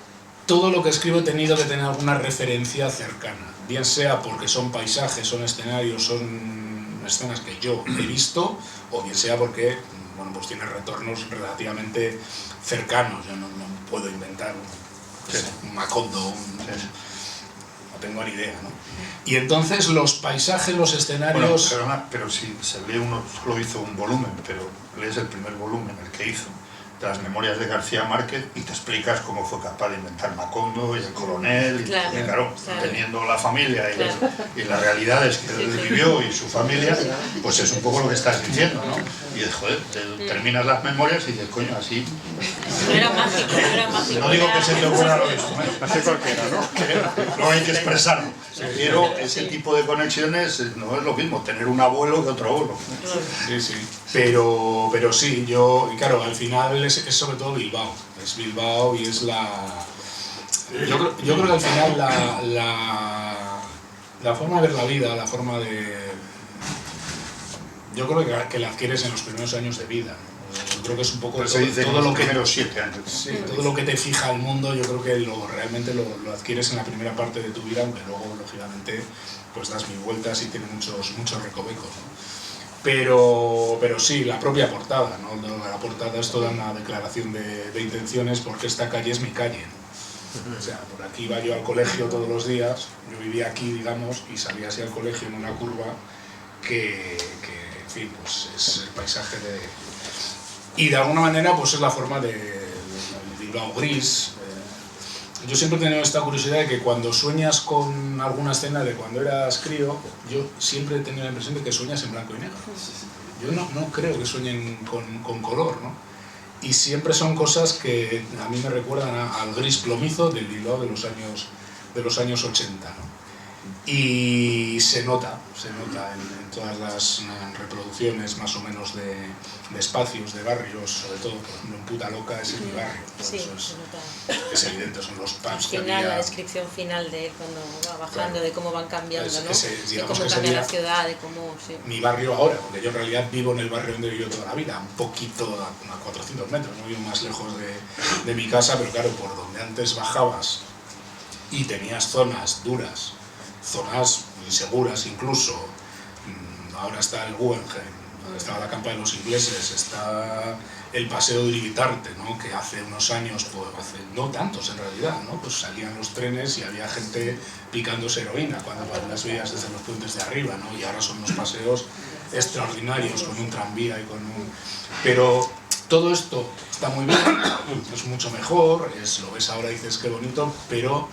todo lo que escribo he tenido que tener alguna referencia cercana, bien sea porque son paisajes, son escenarios, son escenas que yo he visto, o bien sea porque, bueno, pues tiene retornos relativamente cercanos. Yo no puedo inventar un Macondo, una tengo ni idea, ¿no? Y entonces los paisajes, los Bueno, escenarios... perdona, pero si se lee uno, solo hizo un volumen, pero lees el primer volumen, el que hizo, de las memorias de García Márquez, y te explicas cómo fue capaz de inventar Macondo y el coronel, y Claro, claro, claro. teniendo la familia y, Claro. y las realidades que él vivió y su familia, pues es un poco lo que estás diciendo, ¿no? Y joder, terminas las memorias y dices, coño, así... No era mágico, no era mágico. No digo que se te ocurra lo mismo, Así cualquiera, ¿no? no hay que expresarlo. Pero ese tipo de conexiones no es lo mismo, tener un abuelo que otro abuelo. Sí, sí. Pero sí, yo... Y claro, al final es sobre todo Bilbao. Es Bilbao y es la... Yo creo que al final la forma de ver la vida, la forma de... Yo creo que la adquieres en los primeros años de vida, ¿no? Yo creo que es un poco Pues se dice todo lo que... primeros 7 años. Sí, todo lo que te fija el mundo, yo creo que realmente lo adquieres en la primera parte de tu vida, aunque luego, lógicamente, pues das mil vueltas y tiene muchos recovecos, ¿no? Pero sí, la propia portada, ¿no? La portada es toda una declaración de intenciones, porque esta calle es mi calle, ¿no? O sea, por aquí iba yo al colegio todos los días, yo vivía aquí, digamos, y salía así al colegio en una curva que en fin, pues es el paisaje de... Y de alguna manera pues es la forma de Bilbao gris. Yo siempre he tenido esta curiosidad de que cuando sueñas con alguna escena de cuando eras crío, yo siempre he tenido la impresión de que sueñas en blanco y negro. Yo no creo que sueñen con color, ¿no? Y siempre son cosas que a mí me recuerdan al gris plomizo del Bilbao de los años 80, ¿no? Y se nota en todas las reproducciones más o menos de espacios, de barrios, sobre todo, por ejemplo, en Puta Loca es en mi barrio, Sí, eso se nota. es evidente, son los pubs que Final, había. la descripción final de él cuando va bajando, Claro. de cómo van cambiando, ¿no? Digamos De cómo que cambia la sería ciudad, de cómo... Sí. mi barrio ahora, porque yo en realidad vivo en el barrio donde vivo toda la vida, un poquito a 400 metros, no vivo más lejos de mi casa, pero claro, por donde antes bajabas y tenías zonas duras, zonas inseguras incluso, ahora está el Guggenheim, donde estaba la campa de los ingleses, está el paseo de Uribitarte, ¿no? Que hace unos años, pues no tantos en realidad, ¿no? Pues salían los trenes y había gente picándose heroína cuando las veías desde los puentes de arriba, ¿no? Y ahora son unos paseos extraordinarios con un tranvía y con un... Pero todo esto está muy bien, es mucho mejor, lo ves ahora y dices qué bonito, pero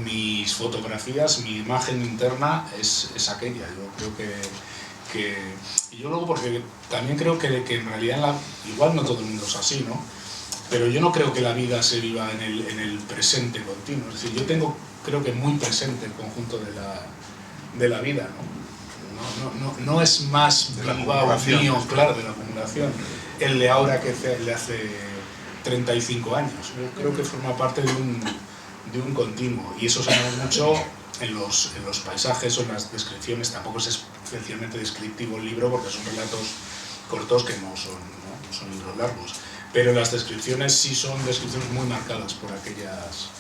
mis fotografías, mi imagen interna es aquella. Yo creo que y yo luego, porque también creo que en realidad igual no todo el mundo es así, ¿no? Pero yo no creo que la vida se viva en el presente continuo. Es decir, yo tengo, creo que muy presente el conjunto de la vida, ¿no? No es más de la Bilbao acumulación, mío, claro, de la acumulación, el de ahora que el de hace 35 años. Yo creo que forma parte de un continuo, y eso se ve mucho en los paisajes o en las descripciones. Tampoco es especialmente descriptivo el libro porque son relatos cortos que no son libros largos, pero las descripciones sí son descripciones muy marcadas por aquellas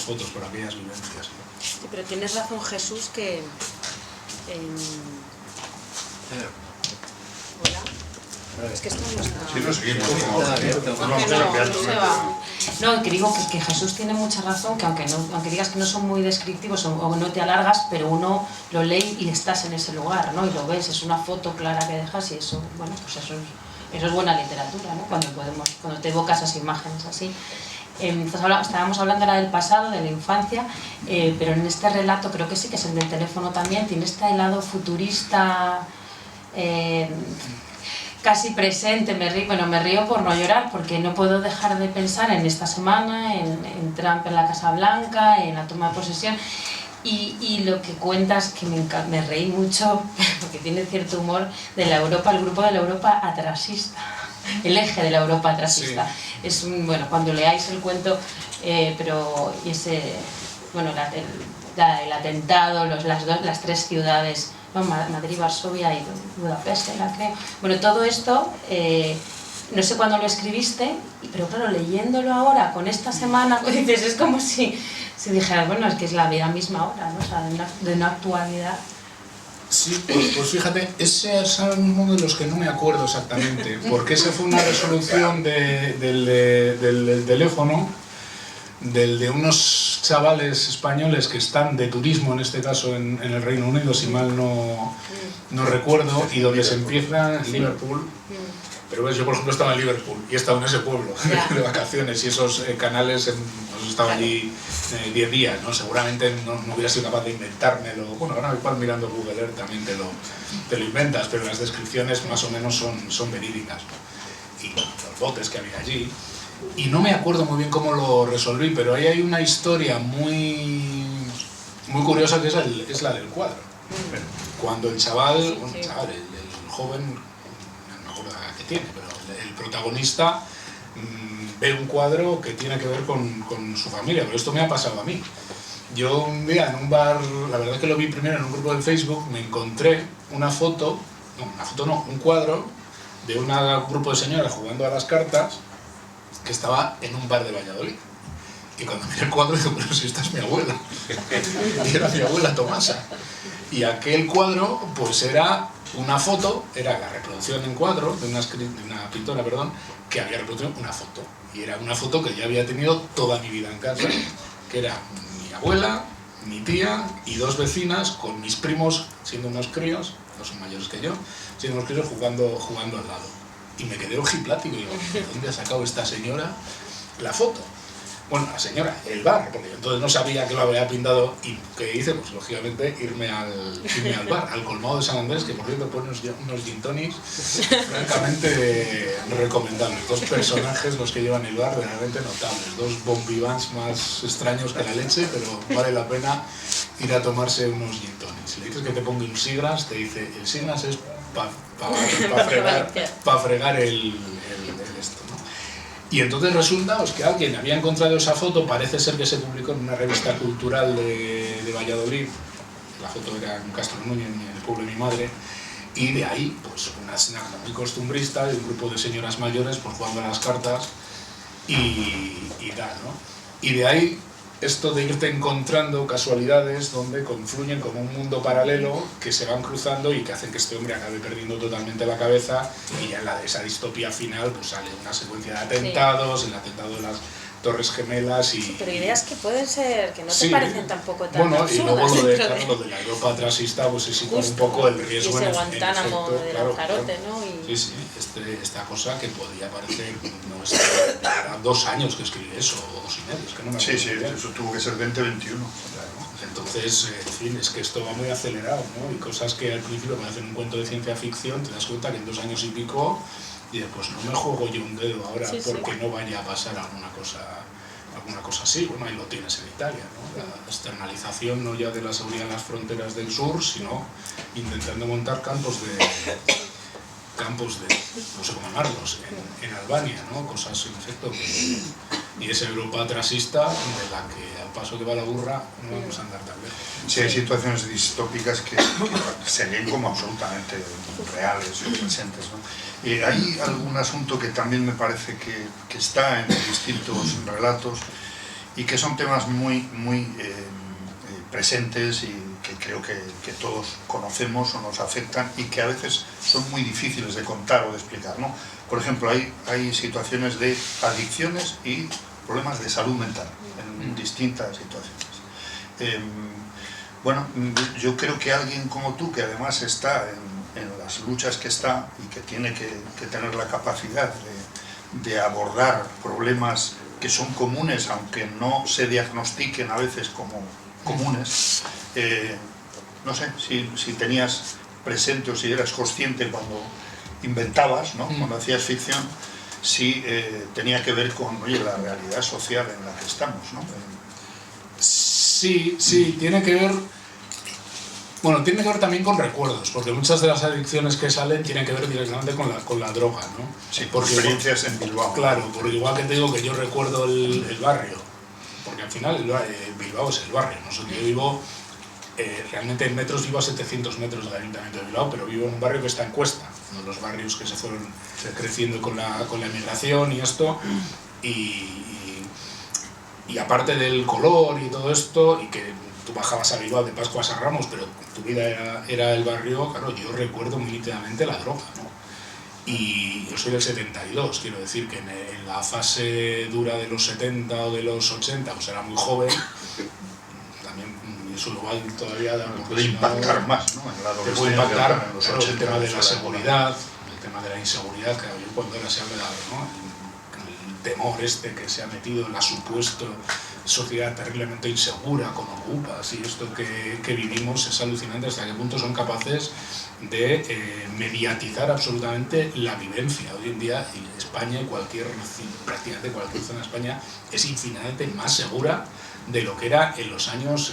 fotos, por aquellas vivencias, ¿no? Sí, pero tienes razón, Jesús, que... Hola. Es que esto no está... Sí, no seguimos. No, que digo que Jesús tiene mucha razón, que aunque digas que no son muy descriptivos o no te alargas, pero uno lo lee y estás en ese lugar, ¿no? Y lo ves, es una foto clara que dejas y eso, bueno, pues eso es buena literatura, ¿no? Cuando te evocas esas imágenes así. Estábamos hablando ahora del pasado, de la infancia, pero en este relato, creo que sí que es el del teléfono también, tiene este lado futurista, casi presente. Me río por no llorar, porque no puedo dejar de pensar en esta semana, en Trump en la Casa Blanca, en la toma de posesión, y lo que cuentas, que me reí mucho, porque tiene cierto humor, de la Europa, el grupo de la Europa atrasista, el eje de la Europa atrasista. Sí. Es bueno, cuando leáis el cuento, pero el atentado, las tres ciudades, ¿no? Madrid, Varsovia y Budapest, creo. Bueno, todo esto, no sé cuándo lo escribiste, pero claro, leyéndolo ahora, con esta semana, dices, es como si dijeras, bueno, es que es la vida misma ahora, ¿no? O sea, de una actualidad. Sí, pues fíjate, ese es uno de los que no me acuerdo exactamente, porque esa fue una resolución del teléfono del de unos chavales españoles que están de turismo, en este caso en el Reino Unido, si mal no recuerdo, y donde se empieza en Liverpool. Pero ves, yo por ejemplo estaba en Liverpool y he estado en ese pueblo de vacaciones, y esos canales, pues estaba allí 10 días, ¿no? Seguramente no hubiera sido capaz de inventármelo. Bueno, ahora igual mirando Google Earth también te lo inventas, pero las descripciones más o menos son verídicas. Y los botes que había allí. Y no me acuerdo muy bien cómo lo resolví, pero ahí hay una historia muy curiosa, que es la del cuadro. Cuando el chaval, el joven, no me acuerdo la que tiene, pero el protagonista ve un cuadro que tiene que ver con su familia, pero esto me ha pasado a mí. Yo un día en un bar, la verdad es que lo vi primero en un grupo de Facebook, me encontré un cuadro de un grupo de señoras jugando a las cartas que estaba en un bar de Valladolid. Y cuando miré el cuadro dije, pero si esta es mi abuela. Y era mi abuela Tomasa. Y aquel cuadro pues era una foto, era la reproducción en cuadro de una pintora, que había reproducido una foto. Y era una foto que yo había tenido toda mi vida en casa, que era mi abuela, mi tía y 2 vecinas con mis primos, siendo unos críos, no son mayores que yo, siendo unos críos jugando al lado. Y me quedé ojiplático y digo, ¿dónde ha sacado esta señora la foto? Bueno, la señora, el bar, porque entonces no sabía que lo había pintado. ¿Y qué hice? Pues lógicamente irme al bar, al colmado de San Andrés, que por cierto pone unos gin tonics francamente recomendables. 2 personajes los que llevan el bar, realmente notables. 2 bombivans más extraños que la leche, pero vale la pena ir a tomarse unos gin tonics. Si le dices que te ponga un Sigras, te dice, el Sigras es para fregar el esto, ¿no? Y entonces resulta que alguien había encontrado esa foto, parece ser que se publicó en una revista cultural de Valladolid. La foto era en Castro Núñez, en el pueblo de mi madre, y de ahí pues una escena muy costumbrista de un grupo de señoras mayores pues jugando a las cartas y tal, ¿no? Y de ahí esto de irte encontrando casualidades donde confluyen como un mundo paralelo que se van cruzando y que hacen que este hombre acabe perdiendo totalmente la cabeza, y ya en esa distopía final pues sale una secuencia de atentados, el atentado de las Torres Gemelas y... Pero ideas que pueden ser, que no te sí, parecen tampoco tan bueno, absurdas. y luego lo de la Europa trasista pues es igual un poco el riesgo y ese en Guantánamo efecto, de Lanzarote, ¿no? Y... Sí, esta cosa que podía parecer, eran 2 años que escribí eso, o 2 y medio, es que no me acuerdo. Sí, eso tuvo que ser 2021. Entonces, en fin, es que esto va muy acelerado, ¿no? Y cosas que al principio parecen un cuento de ciencia ficción, te das cuenta que en 2 años y pico, y pues no me juego yo un dedo ahora porque no vaya a pasar alguna cosa así. Bueno, ahí lo tienes en Italia, ¿no? La externalización no ya de la seguridad en las fronteras del sur, sino intentando montar campos de no sé cómo llamarlos, en Albania, ¿no? Cosas, en efecto, y esa Europa trasista de la que al paso que va la burra no vamos a andar tan lejos. Sí, hay situaciones distópicas que se ven como absolutamente reales y presentes, ¿no? Y hay algún asunto que también me parece que está en distintos relatos y que son temas muy presentes y que creo que todos conocemos o nos afectan y que a veces son muy difíciles de contar o de explicar, ¿no? Por ejemplo, hay situaciones de adicciones y problemas de salud mental en distintas situaciones. Bueno, yo creo que alguien como tú, que además está en las luchas que está y que tiene que tener la capacidad de abordar problemas que son comunes, aunque no se diagnostiquen a veces como comunes, no sé si tenías presente o si eras consciente cuando inventabas, ¿no? Cuando hacías ficción, si tenía que ver con, oye, la realidad social en la que estamos, ¿no? Sí, tiene que ver... Bueno, tiene que ver también con recuerdos, porque muchas de las adicciones que salen tienen que ver directamente con la droga, ¿no? Sí, por experiencias en Bilbao. Claro, porque igual que te digo que yo recuerdo el barrio, porque al final Bilbao es el barrio, ¿no? Yo vivo, realmente en metros vivo a 700 metros del Ayuntamiento de Bilbao, pero vivo en un barrio que está en Cuesta, uno de los barrios que se fueron creciendo con la emigración y esto, y aparte del color y todo esto, y que tú bajabas a Bilbao de Pascuas a Ramos, pero tu vida era el barrio, claro, yo recuerdo muy nítidamente la droga, ¿no? Y yo soy del 72, quiero decir que en la fase dura de los 70 o de los 80, pues era muy joven, también eso igual todavía da puede impactar más, ¿no? En la te adolescencia, puede impactar, en los claro, 80, el tema de la eso era seguridad, el tema de la inseguridad, que yo cuando era se habla, ¿no? El temor este que se ha metido en la supuesta sociedad terriblemente insegura, con ocupas, y esto que vivimos es alucinante hasta qué punto son capaces de mediatizar absolutamente la vivencia. Hoy en día en España y prácticamente cualquier zona de España es infinitamente más segura de lo que era en los años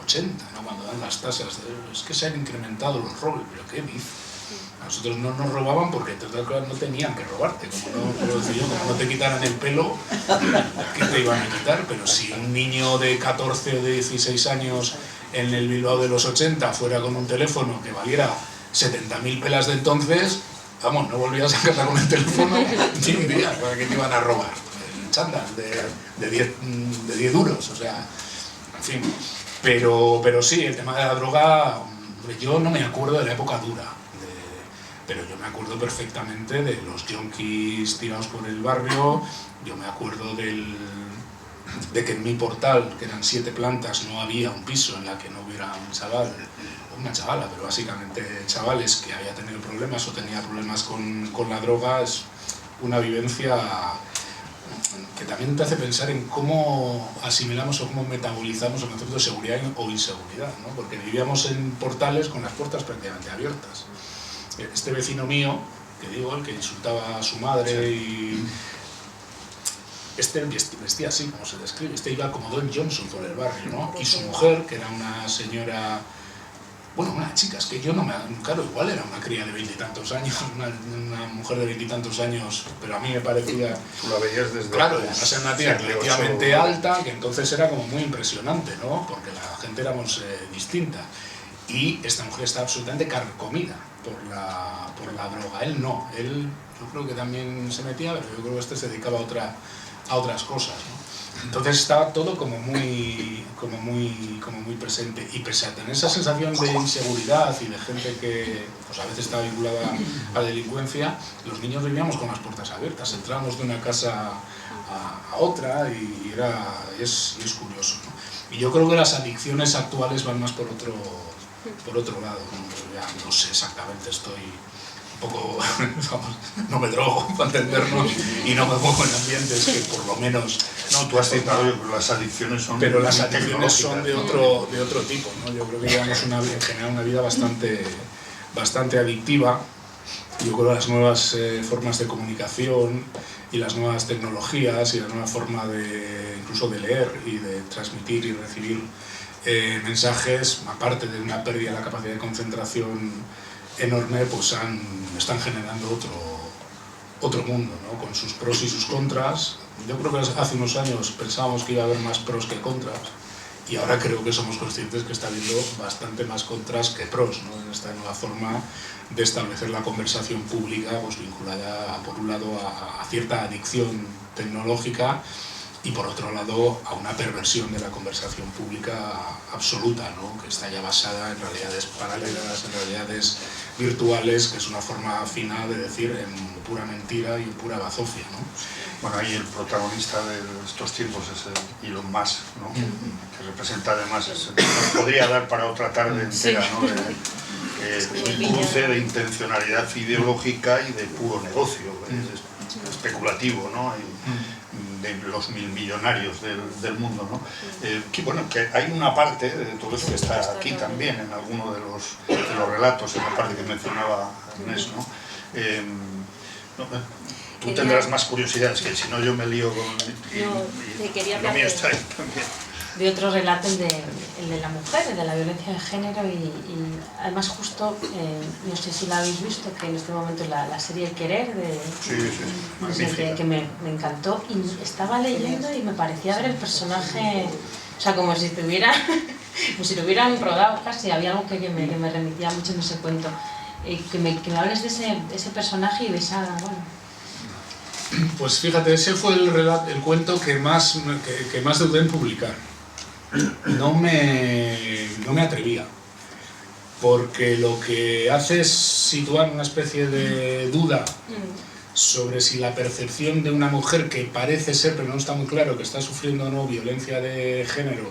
80, ¿no? Cuando dan las tasas, es que se han incrementado los robos, pero ¿qué dice? A nosotros no nos robaban porque no tenían que robarte, como no te quitaran el pelo, ¿qué te iban a quitar? Pero si un niño de 14 o de 16 años en el Bilbao de los 80 fuera con un teléfono que valiera 70.000 pelas de entonces, vamos, no volvías a casa con el teléfono ni un día, ¿para qué te iban a robar? El chándal de 10 duros, o sea, en fin. Pero sí, el tema de la droga, yo no me acuerdo de la época dura, pero yo me acuerdo perfectamente de los yonkis tirados por el barrio, yo me acuerdo de que en mi portal, que eran 7 plantas, no había un piso en la que no hubiera un chaval o una chavala, pero básicamente chavales que había tenido problemas o tenía problemas con la droga. Es una vivencia que también te hace pensar en cómo asimilamos o cómo metabolizamos el concepto de seguridad o inseguridad, ¿no? Porque vivíamos en portales con las puertas prácticamente abiertas. Este vecino mío, que digo, el que insultaba a su madre, y este vestía así como se describe, este iba como Don Johnson por el barrio, ¿no? Y su mujer, que era una señora, bueno, una chica, es que yo no me... Claro, igual era una cría de 20 y tantos años, una mujer de 20 y tantos años, pero a mí me parecía... Tú la veías desde... Claro, además era una tía relativamente alta, que entonces era como muy impresionante, ¿no? Porque la gente éramos distinta. Y esta mujer estaba absolutamente carcomida por la droga. Él no, él yo creo que también se metía, pero yo creo que este se dedicaba a otras cosas, ¿no? Entonces estaba todo como muy presente, y pese a tener esa sensación de inseguridad y de gente que pues a veces estaba vinculada a la delincuencia, los niños vivíamos con las puertas abiertas, entrábamos de una casa a otra y es curioso, ¿no? Y yo creo que las adicciones actuales van más por otro lado, ¿no? Ya no sé exactamente, estoy un poco, vamos, no me drogo para entendernos y no me pongo en ambientes que por lo menos... No, tú has citado las adicciones son... Pero las adicciones son de otro tipo, ¿no? Yo creo que llevamos en general una vida bastante adictiva. Yo creo que las nuevas formas de comunicación y las nuevas tecnologías y la nueva forma incluso de leer y de transmitir y recibir mensajes, aparte de una pérdida de la capacidad de concentración enorme, pues están generando otro mundo, ¿no? Con sus pros y sus contras. Yo creo que hace unos años pensábamos que iba a haber más pros que contras, y ahora creo que somos conscientes que está habiendo bastante más contras que pros, ¿no? En esta nueva forma de establecer la conversación pública, pues vinculada por un lado a cierta adicción tecnológica, y por otro lado a una perversión de la conversación pública absoluta, ¿no? Que está ya basada en realidades paralelas, en realidades virtuales, que es una forma fina de decir en pura mentira y en pura bazofia, ¿no? Bueno, ahí el protagonista de estos tiempos es el Elon Musk, ¿no? Que representa además, podría dar para otra tarde entera, ¿no? Un cruce de intencionalidad ideológica y de puro negocio, especulativo, ¿no? De los millonarios del mundo, ¿no? Que, bueno, que hay una parte de todo eso que está aquí también, en alguno de los relatos, en la parte que mencionaba Ernest, ¿no? Tú tendrás más curiosidades, que si no yo me lío con... te quería lo hablar mío está ahí también. De otros relatos, el de la mujer, el de la violencia de género, y además justo, no sé si la habéis visto, que en este momento la serie El Querer, no sé, que me encantó, y estaba leyendo y me parecía ver el personaje, o sea, como si lo hubieran rodado casi. Había algo que me remitía mucho en ese cuento, que me hables de ese personaje y de esa... Bueno. Pues fíjate, ese fue el cuento que más dudé en publicar. No me atrevía. porque lo que hace es situar una especie de duda sobre si la percepción de una mujer que parece ser, pero no está muy claro, que está sufriendo o no violencia de género,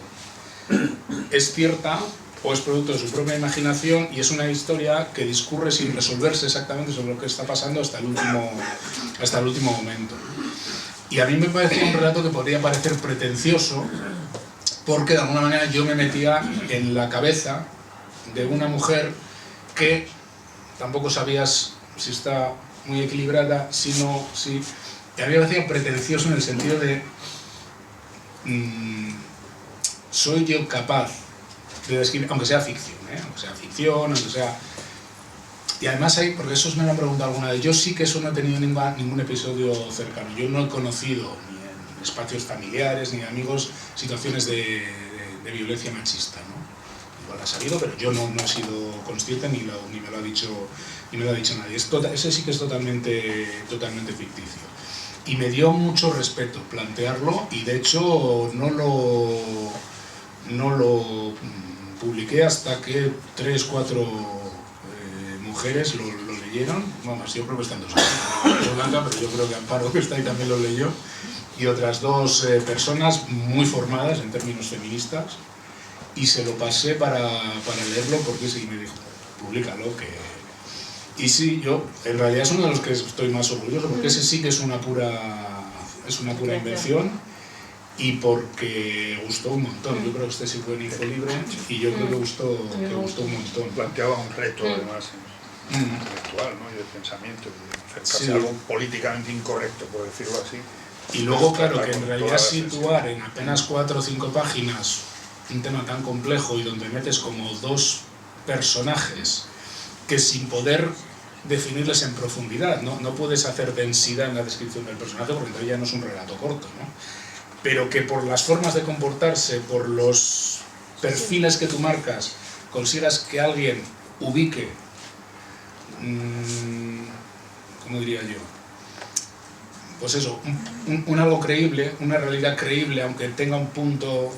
es cierta o es producto de su propia imaginación, y es una historia que discurre sin resolverse exactamente sobre lo que está pasando hasta el último momento. Y a mí me parecía un relato que podría parecer pretencioso, porque de alguna manera yo me metía en la cabeza de una mujer que tampoco sabías si está muy equilibrada, si no, si... Y a mí me parecía pretencioso en el sentido de... soy yo capaz de describir, aunque sea ficción, aunque sea... Y además hay, porque eso me lo han preguntado alguna vez, yo sí que eso no he tenido ningún episodio cercano. Yo no he conocido ni en espacios familiares ni de amigos situaciones de violencia machista, ¿no? Igual ha sabido, pero yo no he sido consciente ni me lo ha dicho nadie. Ese sí que es totalmente ficticio. Y me dio mucho respeto plantearlo, y de hecho no lo publiqué hasta que 3, 4 mujeres lo leyeron. Vamos, yo creo que están 2 años, Blanca, pero yo creo que Amparo, que está ahí, también lo leyó, y otras 2 personas muy formadas en términos feministas, y se lo pasé para leerlo, porque sí, me dijo, públicalo, que... Y sí, yo en realidad es uno de los que estoy más orgulloso, porque ese sí que es una pura invención, y porque gustó un montón. Yo creo que este sí fue en Infolibre, y yo creo que gustó un montón. Planteaba un reto, además, intelectual, ¿no? Y de pensamiento, y de acercarse a algo políticamente incorrecto, por decirlo así. Y luego, claro, que en realidad situar en apenas 4 o 5 páginas un tema tan complejo, y donde metes como 2 personajes que, sin poder definirles en profundidad, no puedes hacer densidad en la descripción del personaje, porque entonces ya no es un relato corto, ¿no? Pero que por las formas de comportarse, por los perfiles que tú marcas, consigas que alguien ubique, ¿cómo diría yo? Pues eso, un algo creíble, una realidad creíble, aunque tenga un punto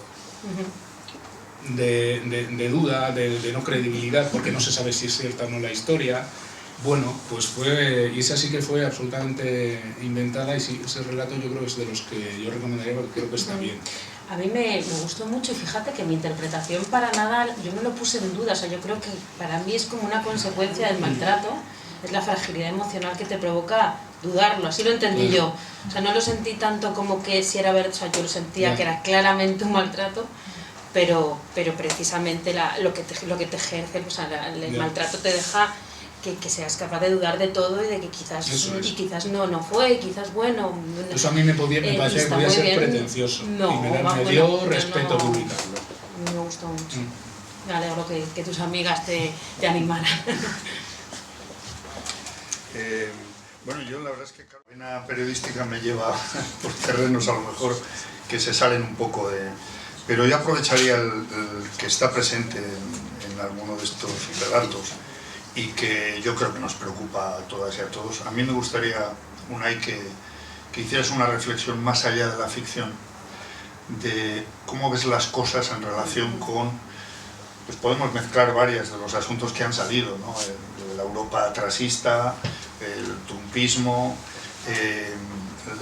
de duda, de no credibilidad, porque no se sabe si es cierta o no la historia. Bueno, pues fue, y esa sí que fue absolutamente inventada, y sí, ese relato yo creo que es de los que yo recomendaría, porque creo que está bien. A mí me gustó mucho, y fíjate que mi interpretación para nada, yo no lo puse en duda, o sea, yo creo que para mí es como una consecuencia del maltrato, es la fragilidad emocional que te provoca dudarlo, así lo entendí yo. O sea, no lo sentí tanto como que si era verdad, o sea, yo lo sentía que era claramente un maltrato, pero precisamente lo que te ejerce, o sea, el maltrato te deja que seas capaz de dudar de todo, y de que quizás no fue, y quizás bueno... Eso a mí me parecía que podía ser pretencioso, no, y me dio respeto publicarlo. Me gustó mucho. Me alegro que tus amigas te animaran. Bueno, yo la verdad es que la pena periodística me lleva por terrenos a lo mejor que se salen un poco de... Pero yo aprovecharía el que está presente en alguno de estos relatos, y que yo creo que nos preocupa a todas y a todos. A mí me gustaría, Unai, que hicieras una reflexión más allá de la ficción, de cómo ves las cosas en relación con... Pues podemos mezclar varias de los asuntos que han salido, ¿no? La Europa trasista, el trumpismo,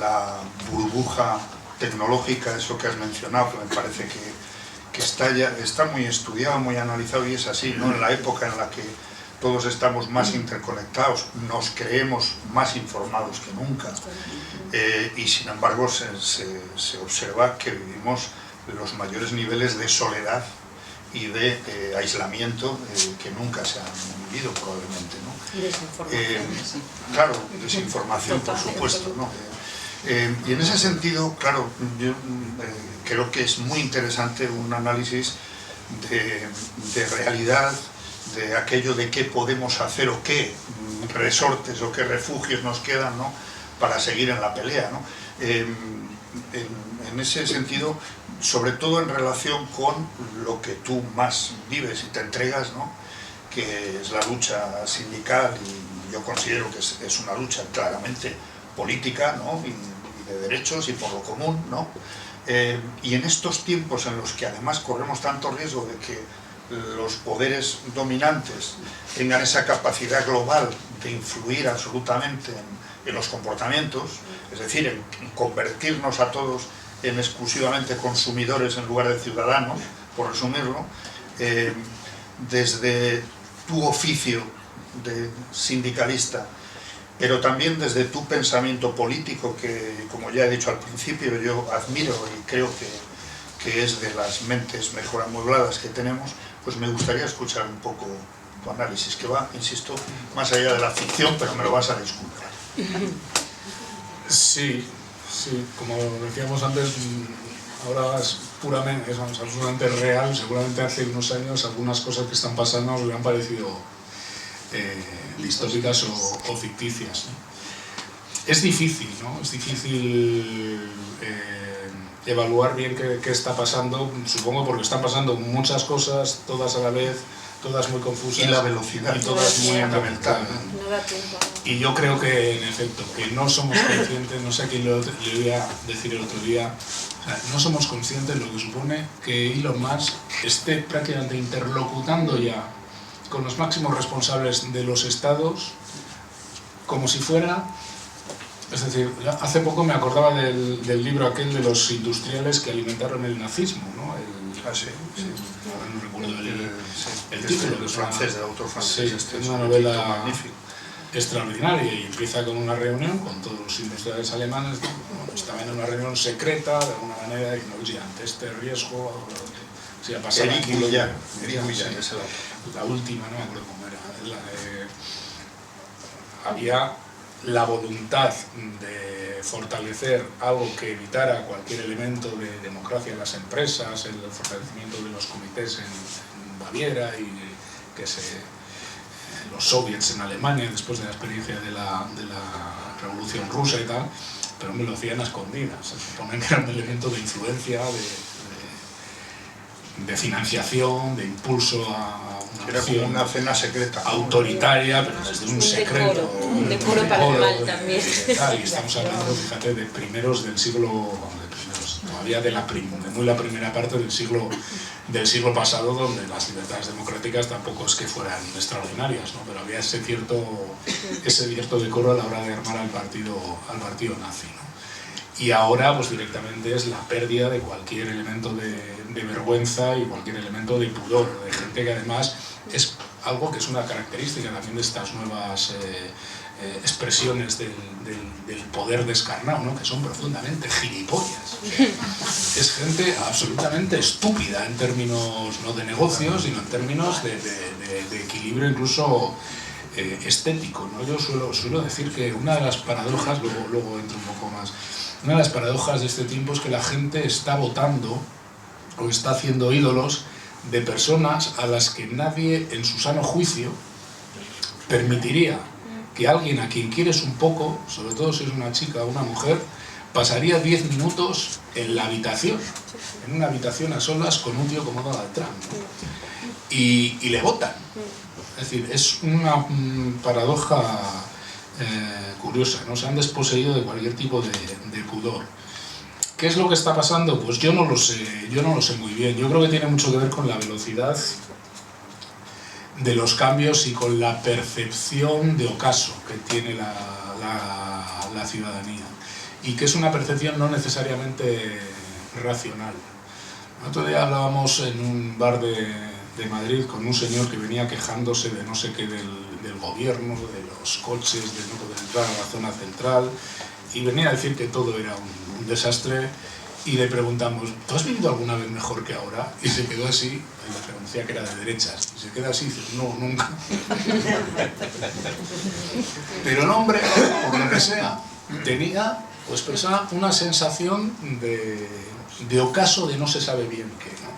la burbuja tecnológica, eso que has mencionado, que me parece que está muy estudiado, muy analizado, y es así, ¿no? En la época en la que todos estamos más interconectados, nos creemos más informados que nunca, y sin embargo se observa que vivimos los mayores niveles de soledad y de aislamiento que nunca se han vivido probablemente, ¿no? Y desinformación. Claro, desinformación, por supuesto, ¿no? Y en ese sentido, claro, yo creo que es muy interesante un análisis de realidad, de aquello de qué podemos hacer, o qué resortes o qué refugios nos quedan, ¿no?, para seguir en la pelea, ¿no? En ese sentido, sobre todo en relación con lo que tú más vives y te entregas, ¿no?, que es la lucha sindical, y yo considero que es una lucha claramente política, ¿no?, y de derechos y por lo común, ¿no? Y en estos tiempos en los que además corremos tanto riesgo de que los poderes dominantes tengan esa capacidad global de influir absolutamente en los comportamientos, es decir, en convertirnos a todos en exclusivamente consumidores en lugar de ciudadanos, por resumirlo, desde tu oficio de sindicalista, pero también desde tu pensamiento político, que, como ya he dicho al principio, yo admiro y creo que es de las mentes mejor amuebladas que tenemos, pues me gustaría escuchar un poco tu análisis, que va, insisto, más allá de la ficción, pero me lo vas a disculpar. Sí, como decíamos antes, ahora es puramente, es absolutamente real. Seguramente hace unos años algunas cosas que están pasando nos hubieran parecido distópicas o ficticias, ¿no? Es difícil, ¿no? Es difícil evaluar bien qué está pasando, supongo porque están pasando muchas cosas, todas a la vez, todas muy confusas. Y la velocidad. Y todas muy fundamental, ¿no? No da tiempo. Y yo creo que, en efecto, que no somos conscientes, no sé a quién le voy a decir el otro día, o sea, no somos conscientes de lo que supone que Elon Musk esté prácticamente interlocutando ya con los máximos responsables de los estados, como si fuera... Es decir, hace poco me acordaba del libro aquel de los industriales que alimentaron el nazismo, ¿no? Sí. Ahora no recuerdo el título. El francés, del autor francés. Sí, es una novela magnífica, extraordinaria, y empieza con una reunión con todos los industriales alemanes. Bueno, estaban en una reunión secreta, de alguna manera, y no, oye, ante este riesgo, si ha pasado Eric aquí, Villar, es la última, no me acuerdo cómo era, había la voluntad de fortalecer algo que evitara cualquier elemento de democracia en las empresas, el fortalecimiento de los comités en Baviera y que los soviets en Alemania después de la experiencia de la Revolución Rusa y tal, pero me lo hacían a escondidas. Se supone que era un elemento de influencia, de financiación, de impulso a era como una cena secreta autoritaria, pero desde un secreto, un decoro para el mal también. Y estamos hablando, fíjate, de primeros del siglo, todavía de muy la primera parte del siglo pasado, donde las libertades democráticas tampoco es que fueran extraordinarias, ¿no? Pero había ese cierto decoro a la hora de armar al partido nazi, ¿no? Y ahora, pues directamente es la pérdida de cualquier elemento de vergüenza y cualquier elemento de pudor, de gente que además es algo que es una característica también de estas nuevas expresiones del poder descarnado, ¿no? Que son profundamente gilipollas. Es gente absolutamente estúpida en términos no de negocios, sino en términos de equilibrio incluso estético, ¿no? Yo suelo decir que una de las paradojas, luego entro un poco más, una de las paradojas de este tiempo es que la gente está votando o está haciendo ídolos de personas a las que nadie en su sano juicio permitiría que alguien a quien quieres un poco, sobre todo si es una chica o una mujer, pasaría 10 minutos en la habitación, en una habitación a solas con un tío como Donald Trump, ¿no? Y le votan. Es decir, es una paradoja curiosa, ¿no? Se han desposeído de cualquier tipo de pudor. ¿Qué es lo que está pasando? Pues yo no lo sé muy bien. Yo creo que tiene mucho que ver con la velocidad de los cambios y con la percepción de ocaso que tiene la ciudadanía, y que es una percepción no necesariamente racional. El otro día hablábamos en un bar de Madrid con un señor que venía quejándose de no sé qué del gobierno, de los coches, de no poder entrar a la zona central, y venía a decir que todo era un desastre, y le preguntamos, ¿tú has vivido alguna vez mejor que ahora? Y se quedó así, y le preguntaba que era de derechas, y se queda así y dice, no, nunca. Pero el hombre, por lo que sea, tenía, pues pensaba, una sensación de ocaso, de no se sabe bien qué, ¿no?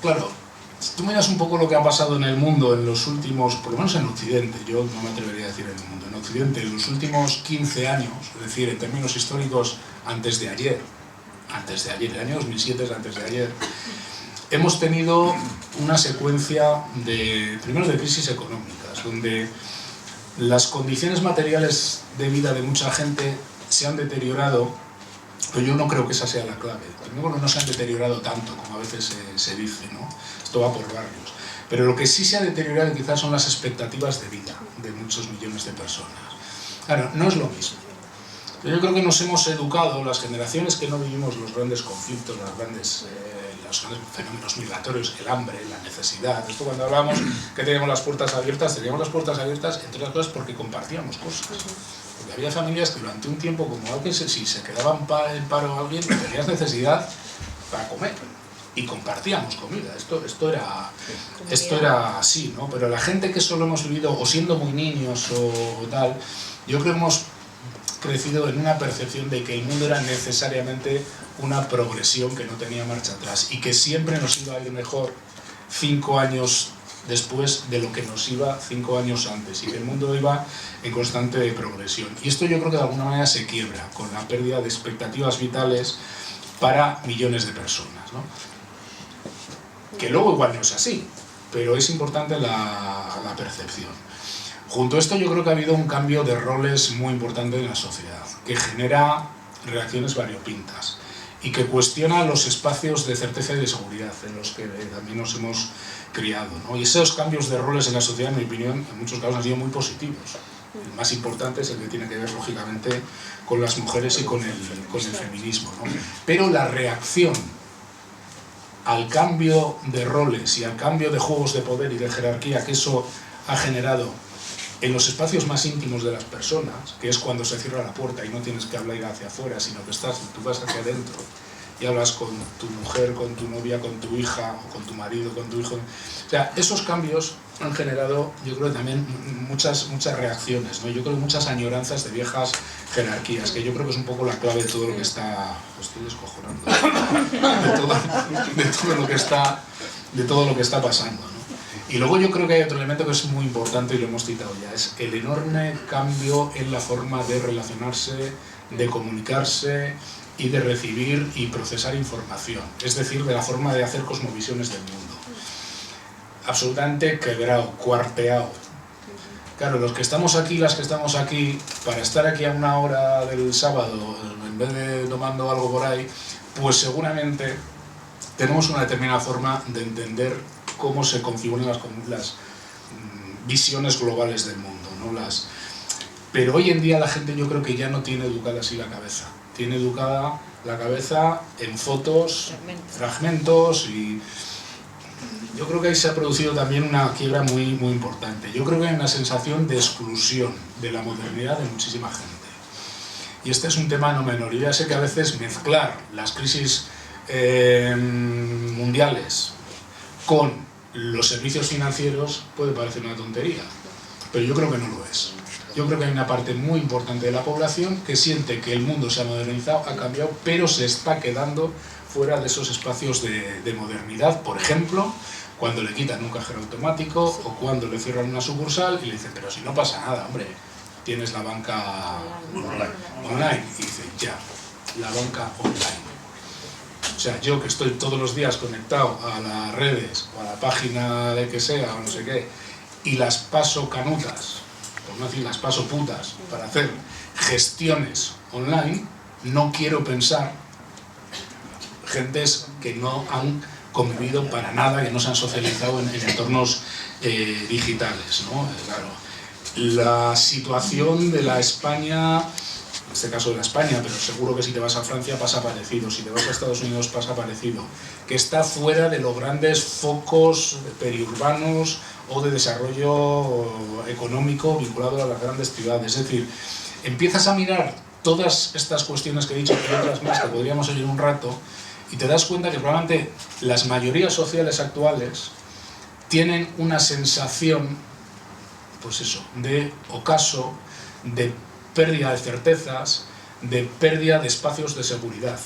Claro, si tú miras un poco lo que ha pasado en el mundo en los últimos, por lo menos en Occidente, yo no me atrevería a decir en el mundo, en Occidente, en los últimos 15 años, es decir, en términos históricos, antes de ayer, el año 2007 es antes de ayer, hemos tenido una secuencia primero de crisis económicas, donde las condiciones materiales de vida de mucha gente se han deteriorado Pero yo no creo que esa sea la clave. Primero, que no se han deteriorado tanto como a veces se dice, ¿no? Esto va por barrios. Pero lo que sí se ha deteriorado quizás son las expectativas de vida de muchos millones de personas. Claro, no es lo mismo. Yo creo que nos hemos educado, las generaciones que no vivimos los grandes conflictos, los grandes fenómenos migratorios, el hambre, la necesidad. Esto cuando hablamos que teníamos las puertas abiertas entre otras cosas porque compartíamos cosas. Porque había familias que durante un tiempo, como alguien, si se quedaba en paro alguien, tenías necesidad para comer. Y compartíamos comida, esto era así, ¿no? Pero la gente que solo hemos vivido, o siendo muy niños o tal, yo creo que hemos crecido en una percepción de que el mundo era necesariamente una progresión que no tenía marcha atrás y que siempre nos iba a ir mejor 5 años después de lo que nos iba 5 años antes, y que el mundo iba en constante progresión. Y esto yo creo que de alguna manera se quiebra con la pérdida de expectativas vitales para millones de personas, ¿no? Que luego igual no es así, pero es importante la percepción. Junto a esto yo creo que ha habido un cambio de roles muy importante en la sociedad, que genera reacciones variopintas y que cuestiona los espacios de certeza y de seguridad en los que también nos hemos criado, ¿no? Y esos cambios de roles en la sociedad, en mi opinión, en muchos casos han sido muy positivos. El más importante es el que tiene que ver, lógicamente, con las mujeres y con el feminismo, ¿no? Pero la reacción al cambio de roles y al cambio de juegos de poder y de jerarquía que eso ha generado en los espacios más íntimos de las personas, que es cuando se cierra la puerta y no tienes que hablar hacia afuera, sino que tú vas hacia adentro y hablas con tu mujer, con tu novia, con tu hija, o con tu marido, con tu hijo. O sea, esos cambios han generado, yo creo, también muchas reacciones, ¿no? Yo creo que muchas añoranzas de viejas jerarquías, que yo creo que es un poco la clave de todo lo que está... Estoy descojonando. De todo lo que está pasando, ¿no? Y luego yo creo que hay otro elemento que es muy importante y lo hemos citado ya, es el enorme cambio en la forma de relacionarse, de comunicarse y de recibir y procesar información, es decir, de la forma de hacer cosmovisiones del mundo. Absolutamente quebrado, cuarteado. Claro, los que estamos aquí, las que estamos aquí, para estar aquí a una hora del sábado, en vez de tomando algo por ahí, pues seguramente tenemos una determinada forma de entender cómo se configuran las visiones globales del mundo, ¿no? Pero hoy en día la gente, yo creo que ya no tiene educada así la cabeza. Tiene educada la cabeza en fotos, fragmentos, y yo creo que ahí se ha producido también una quiebra muy importante. Yo creo que hay una sensación de exclusión de la modernidad de muchísima gente. Y este es un tema no menor. Yo ya sé que a veces mezclar las crisis mundiales con los servicios financieros puede parecer una tontería, pero yo creo que no lo es. Yo creo que hay una parte muy importante de la población que siente que el mundo se ha modernizado, ha cambiado, pero se está quedando fuera de esos espacios de modernidad. Por ejemplo, cuando le quitan un cajero automático o cuando le cierran una sucursal y le dicen, pero si no pasa nada, hombre, tienes la banca online. Y dice, ya, la banca online. O sea, yo que estoy todos los días conectado a las redes o a la página de que sea o no sé qué, y las paso canutas, por no decir las paso putas, para hacer gestiones online, no quiero pensar gentes que no han convivido para nada, que no se han socializado en entornos digitales, ¿no? Claro, la situación de la España... En este caso de la España, pero seguro que si te vas a Francia pasa parecido, si te vas a Estados Unidos pasa parecido, que está fuera de los grandes focos periurbanos o de desarrollo económico vinculado a las grandes ciudades. Es decir, empiezas a mirar todas estas cuestiones que he dicho y otras más que podríamos oír un rato y te das cuenta que probablemente las mayorías sociales actuales tienen una sensación, pues eso, de ocaso, de pérdida de certezas, de pérdida de espacios de seguridad.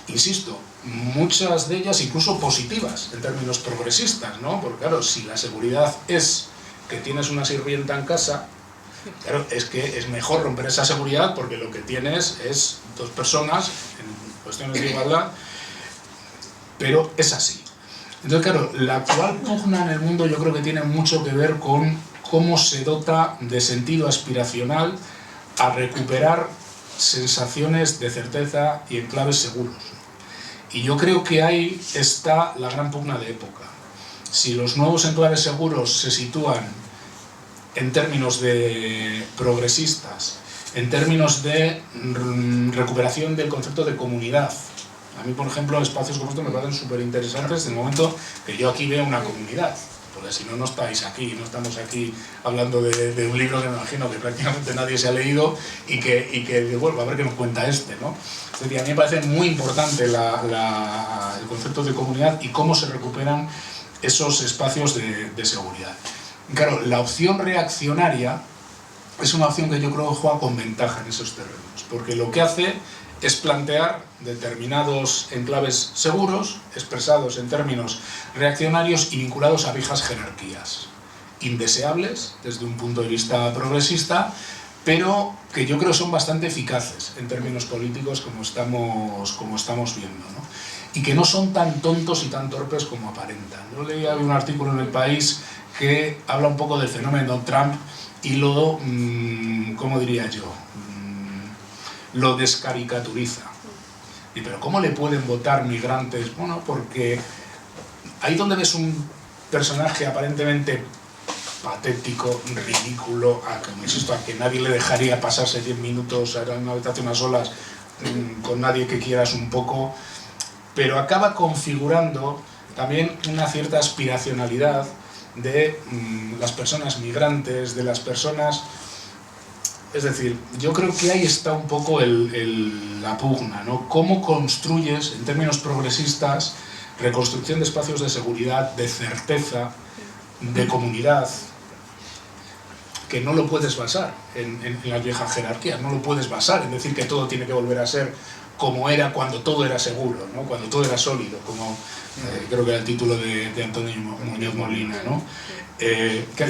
Insisto, muchas de ellas incluso positivas en términos progresistas, ¿no? Porque claro, si la seguridad es que tienes una sirvienta en casa, claro, es que es mejor romper esa seguridad porque lo que tienes es 2 personas en cuestiones de igualdad, pero es así. Entonces, claro, la actual pugna en el mundo yo creo que tiene mucho que ver con cómo se dota de sentido aspiracional a recuperar sensaciones de certeza y enclaves seguros. Y yo creo que ahí está la gran pugna de época. Si los nuevos enclaves seguros se sitúan en términos de progresistas, en términos de recuperación del concepto de comunidad. A mí, por ejemplo, espacios como estos me parecen súper interesantes desde el momento que yo aquí veo una comunidad. Porque si no, no estáis aquí, no estamos aquí hablando de un libro que me imagino que prácticamente nadie se ha leído y que bueno, a ver qué nos cuenta este, ¿no? Es decir, a mí me parece muy importante el concepto de comunidad y cómo se recuperan esos espacios de seguridad. Claro, la opción reaccionaria es una opción que yo creo que juega con ventaja en esos terrenos, porque lo que hace es plantear determinados enclaves seguros, expresados en términos reaccionarios y vinculados a viejas jerarquías, indeseables desde un punto de vista progresista, pero que yo creo son bastante eficaces en términos políticos como estamos viendo, ¿no? Y que no son tan tontos y tan torpes como aparentan. Yo leía un artículo en El País que habla un poco del fenómeno Trump y lo, ¿cómo diría yo? Lo descaricaturiza. Y pero ¿cómo le pueden votar migrantes? Bueno, porque ahí donde ves un personaje aparentemente patético, ridículo, como insisto, a que nadie le dejaría pasarse 10 minutos en una habitación a solas con nadie que quieras un poco, pero acaba configurando también una cierta aspiracionalidad de las personas migrantes, de las personas... Es decir, yo creo que ahí está un poco la pugna, ¿no? ¿Cómo construyes, en términos progresistas, reconstrucción de espacios de seguridad, de certeza, de comunidad, que no lo puedes basar en las viejas jerarquías, no lo puedes basar en decir que todo tiene que volver a ser como era cuando todo era seguro, ¿no? Cuando todo era sólido, como creo que era el título de Antonio Muñoz Molina, ¿no?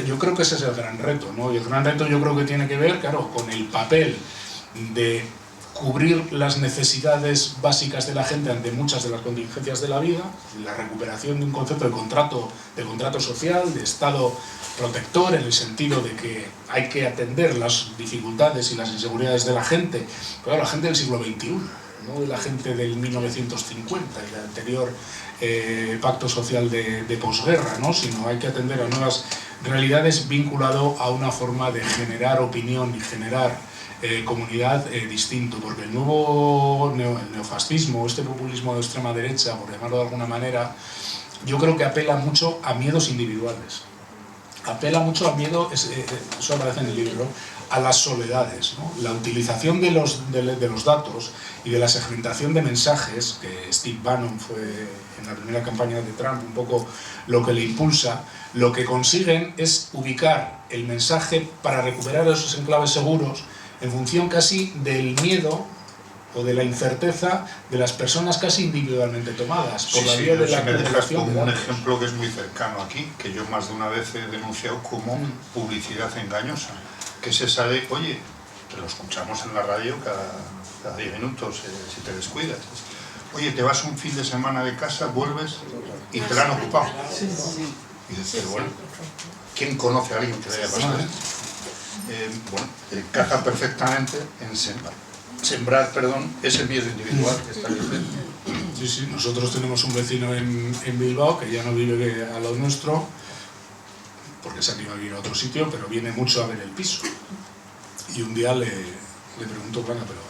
Yo creo que ese es el gran reto, ¿no? Y el gran reto yo creo que tiene que ver, claro, con el papel de cubrir las necesidades básicas de la gente ante muchas de las contingencias de la vida, la recuperación de un concepto de contrato social, de Estado protector, en el sentido de que hay que atender las dificultades y las inseguridades de la gente, pero la gente del siglo XXI, no de la gente del 1950 y el anterior pacto social de posguerra, ¿no? Sino hay que atender a nuevas realidades vinculado a una forma de generar opinión y generar comunidad distinto, porque el nuevo neofascismo, este populismo de extrema derecha, por llamarlo de alguna manera, yo creo que apela mucho a miedos individuales, apela mucho a miedo, eso aparece en el libro, a las soledades, ¿no? La utilización de los datos y de la segmentación de mensajes, que Steve Bannon fue en la primera campaña de Trump un poco lo que le impulsa, lo que consiguen es ubicar el mensaje para recuperar esos enclaves seguros en función casi del miedo o de la incerteza de las personas casi individualmente tomadas por la vía de la acumulación. Como un ejemplo que es muy cercano aquí, que yo más de una vez he denunciado como publicidad engañosa, que es esa de, oye, te lo escuchamos en la radio cada 10 minutos si te descuidas. Oye, te vas un fin de semana de casa, vuelves y te la han ocupado. Y dices, pero bueno, ¿quién conoce a alguien que le haya pasado esto? Bueno, encaja perfectamente en sembrar ese miedo individual que está diciendo. Sí, sí, nosotros tenemos un vecino en Bilbao que ya no vive a lo nuestro, porque se ha ido a vivir a otro sitio, pero viene mucho a ver el piso. Y un día le pregunto, bueno, pero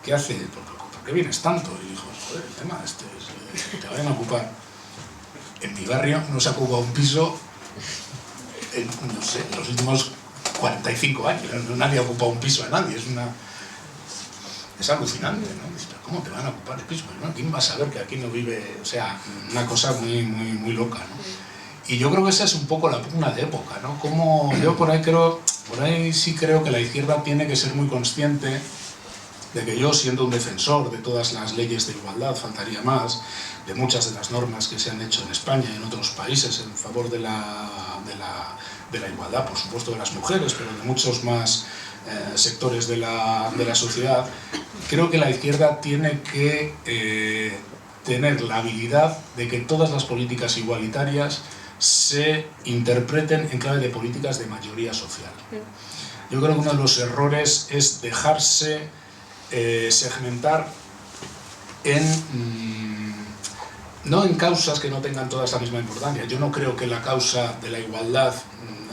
¿qué hace? ¿Por qué vienes tanto? Y dijo, joder, el tema te vayan a ocupar. En mi barrio no se ha ocupado un piso en, no sé, los últimos 45 años. Nadie ha ocupado un piso a nadie. Es alucinante, ¿no? Dices, pero ¿cómo te van a ocupar el piso? Bueno, ¿quién va a saber que aquí no vive? O sea, una cosa muy loca, ¿no? Y yo creo que esa es un poco la pugna de época, ¿no? Como yo por ahí sí creo que la izquierda tiene que ser muy consciente de que yo, siendo un defensor de todas las leyes de igualdad, faltaría más, de muchas de las normas que se han hecho en España y en otros países en favor de la igualdad, por supuesto de las mujeres, pero de muchos más sectores de la sociedad, creo que la izquierda tiene que tener la habilidad de que todas las políticas igualitarias se interpreten en clave de políticas de mayoría social. Yo creo que uno de los errores es dejarse segmentar no en causas que no tengan todas la misma importancia. Yo no creo que la causa de la igualdad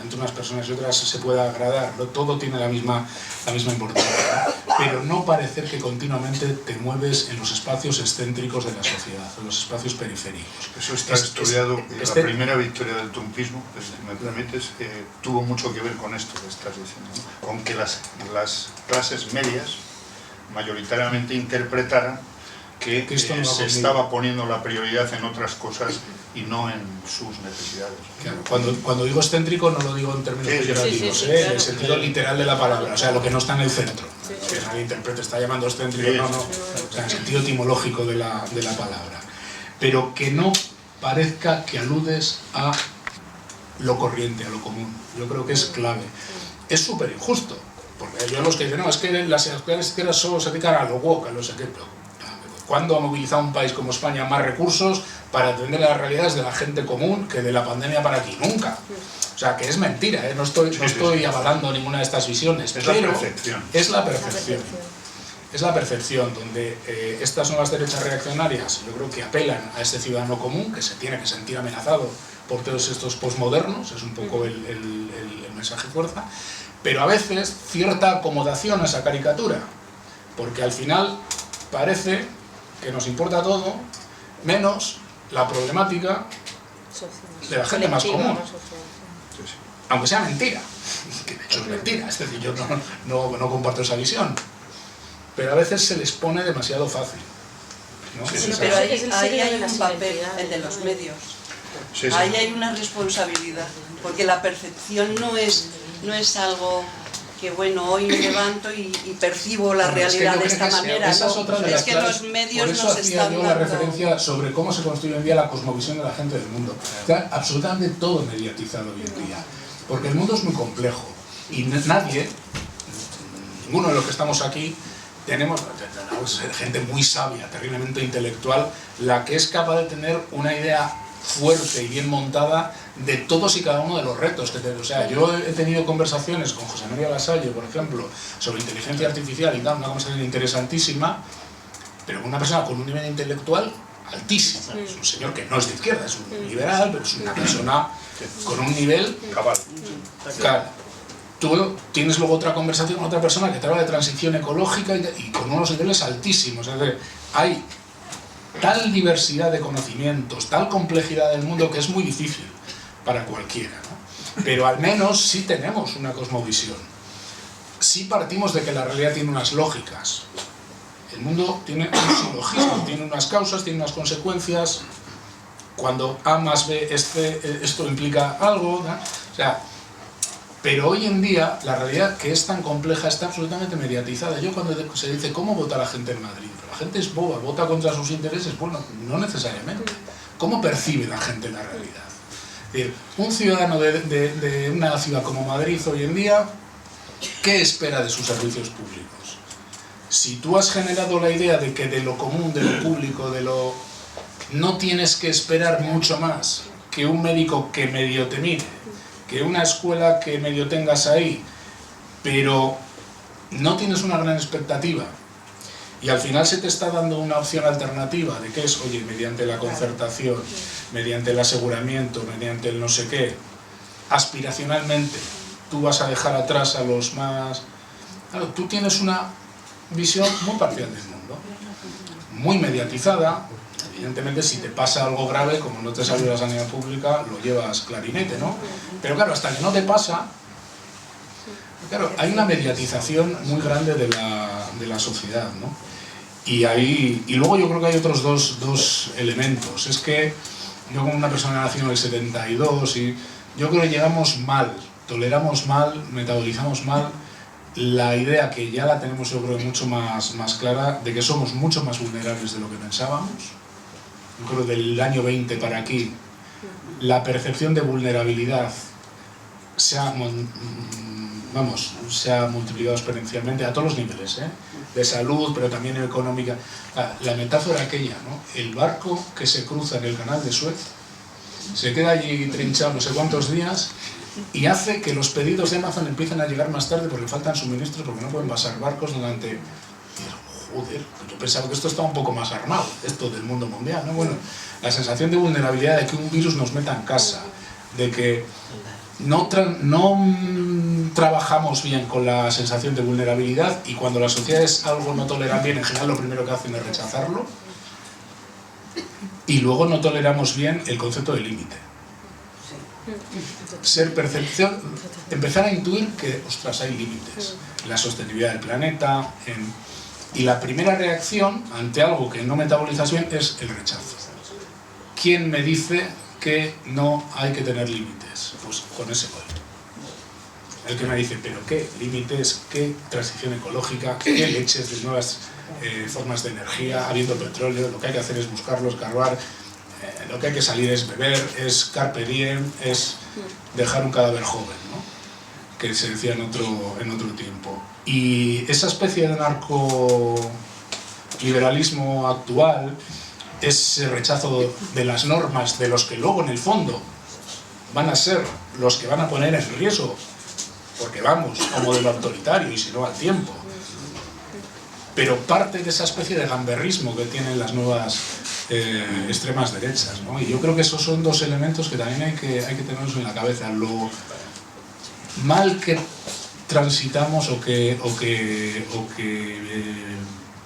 entre unas personas y otras se pueda agradar, ¿no? Todo tiene la misma importancia, ¿no? Pero no parecer que continuamente te mueves en los espacios excéntricos de la sociedad, en los espacios periféricos. Eso está estudiado, la primera victoria del trumpismo, si me permites, tuvo mucho que ver con esto que estás diciendo, ¿no? Con que las clases medias mayoritariamente interpretaran que se estaba poniendo la prioridad en otras cosas y no en sus necesidades. Claro, cuando digo excéntrico no lo digo en términos peyorativos, claro. en el sentido literal de la palabra, o sea, lo que no está en el centro. Que nadie interprete, está llamando excéntrico, no, o sea, en el sentido etimológico de la palabra. Pero que no parezca que aludes a lo corriente, a lo común. Yo creo que es clave. Es súper injusto, porque yo los que dicen, no, es que las izquierdas solo se dedican a lo woke, a lo sé qué, pero ¿cuándo ha movilizado un país como España más recursos para atender las realidades de la gente común que de la pandemia para aquí? Nunca. O sea, que es mentira, ¿eh? No estoy avalando ninguna de estas visiones. Es pero la percepción. Es la percepción. Es la percepción donde estas nuevas derechas reaccionarias yo creo que apelan a ese ciudadano común que se tiene que sentir amenazado por todos estos posmodernos, es un poco el mensaje fuerza, pero a veces cierta acomodación a esa caricatura, porque al final parece que nos importa todo, menos la problemática de la gente más común. Aunque sea mentira, que de hecho es mentira, es decir, yo no comparto esa visión, pero a veces se les pone demasiado fácil, ¿no? Sí, pero ahí hay un papel, el de los medios. Sí, sí. Ahí hay una responsabilidad, porque la percepción no es algo que bueno, hoy me levanto y percibo la realidad de esta manera, esa es otra de las claves. Los medios por eso nos hacía están yo la referencia sobre cómo se construye hoy en día la cosmovisión de la gente del mundo. Está absolutamente todo mediatizado hoy en día, porque el mundo es muy complejo y nadie, ninguno de los que estamos aquí, tenemos gente muy sabia, terriblemente intelectual, la que es capaz de tener una idea fuerte y bien montada de todos y cada uno de los retos que tenemos. O sea, yo he tenido conversaciones con José María Lasalle, por ejemplo, sobre inteligencia artificial y tal, una conversación interesantísima, pero con una persona con un nivel intelectual altísimo. Es un señor que no es de izquierda, es un liberal, pero es una persona con un nivel cabal. Claro. Tú tienes luego otra conversación con otra persona que te habla de transición ecológica y con unos niveles altísimos. Es decir, hay tal diversidad de conocimientos, tal complejidad del mundo que es muy difícil para cualquiera, ¿no? Pero al menos sí tenemos una cosmovisión. Sí partimos de que la realidad tiene unas lógicas. El mundo tiene un silogismo, tiene unas causas, tiene unas consecuencias. Cuando A más B, esto implica algo, ¿no? O sea, pero hoy en día la realidad que es tan compleja está absolutamente mediatizada. Yo cuando se dice ¿cómo vota la gente en Madrid? La gente es boba, vota contra sus intereses. Bueno, no necesariamente. ¿Cómo percibe la gente la realidad? Es decir, un ciudadano de una ciudad como Madrid hoy en día, ¿qué espera de sus servicios públicos? Si tú has generado la idea de que de lo común, de lo público, no tienes que esperar mucho más que un médico que medio te mire, que una escuela que medio tengas ahí, pero no tienes una gran expectativa y al final se te está dando una opción alternativa de que es, oye, mediante la concertación, mediante el aseguramiento, mediante el no sé qué, aspiracionalmente tú vas a dejar atrás a los más... Claro, tú tienes una visión muy parcial del mundo, muy mediatizada. Evidentemente, si te pasa algo grave, como no te salió la sanidad pública, lo llevas clarinete, ¿no? Pero claro, hasta que no te pasa, claro, hay una mediatización muy grande de la sociedad, ¿no? Y luego yo creo que hay otros dos elementos. Es que yo como una persona nació en el 72 y yo creo que llegamos mal, toleramos mal, metabolizamos mal la idea que ya la tenemos yo creo mucho más clara de que somos mucho más vulnerables de lo que pensábamos. Yo creo que del año 20 para aquí la percepción de vulnerabilidad se ha multiplicado exponencialmente a todos los niveles, ¿eh? De salud, pero también económica. La metáfora aquella, ¿no? El barco que se cruza en el canal de Suez, se queda allí trinchado no sé cuántos días y hace que los pedidos de Amazon empiecen a llegar más tarde porque faltan suministros, porque no pueden pasar barcos delante. Joder, yo pensaba que esto estaba un poco más armado, esto del mundo mundial, ¿no? Bueno, la sensación de vulnerabilidad, de que un virus nos meta en casa, de que no trabajamos bien con la sensación de vulnerabilidad, y cuando las sociedades algo no toleran bien, en general lo primero que hacen es rechazarlo, y luego no toleramos bien el concepto de límite. Ser percepción, empezar a intuir que, ostras, hay límites, en la sostenibilidad del planeta, y la primera reacción ante algo que no metabolizas bien es el rechazo. ¿Quién me dice que no hay que tener límites? Pues con ese voy. El que me dice, ¿pero qué límites? ¿Qué transición ecológica? ¿Qué leches de nuevas formas de energía? Habiendo petróleo, lo que hay que hacer es buscarlo, escarbar, lo que hay que salir es beber, es carpe diem, es dejar un cadáver joven, ¿no? Que se decía en otro tiempo. Y esa especie de narcoliberalismo actual, ese rechazo de las normas, de los que luego en el fondo van a ser los que van a poner en riesgo, porque vamos a un modelo autoritario y si no al tiempo, pero parte de esa especie de gamberrismo que tienen las nuevas extremas derechas, ¿no? Y yo creo que esos son dos elementos que también hay que tenerlos en la cabeza. Lo mal que transitamos o que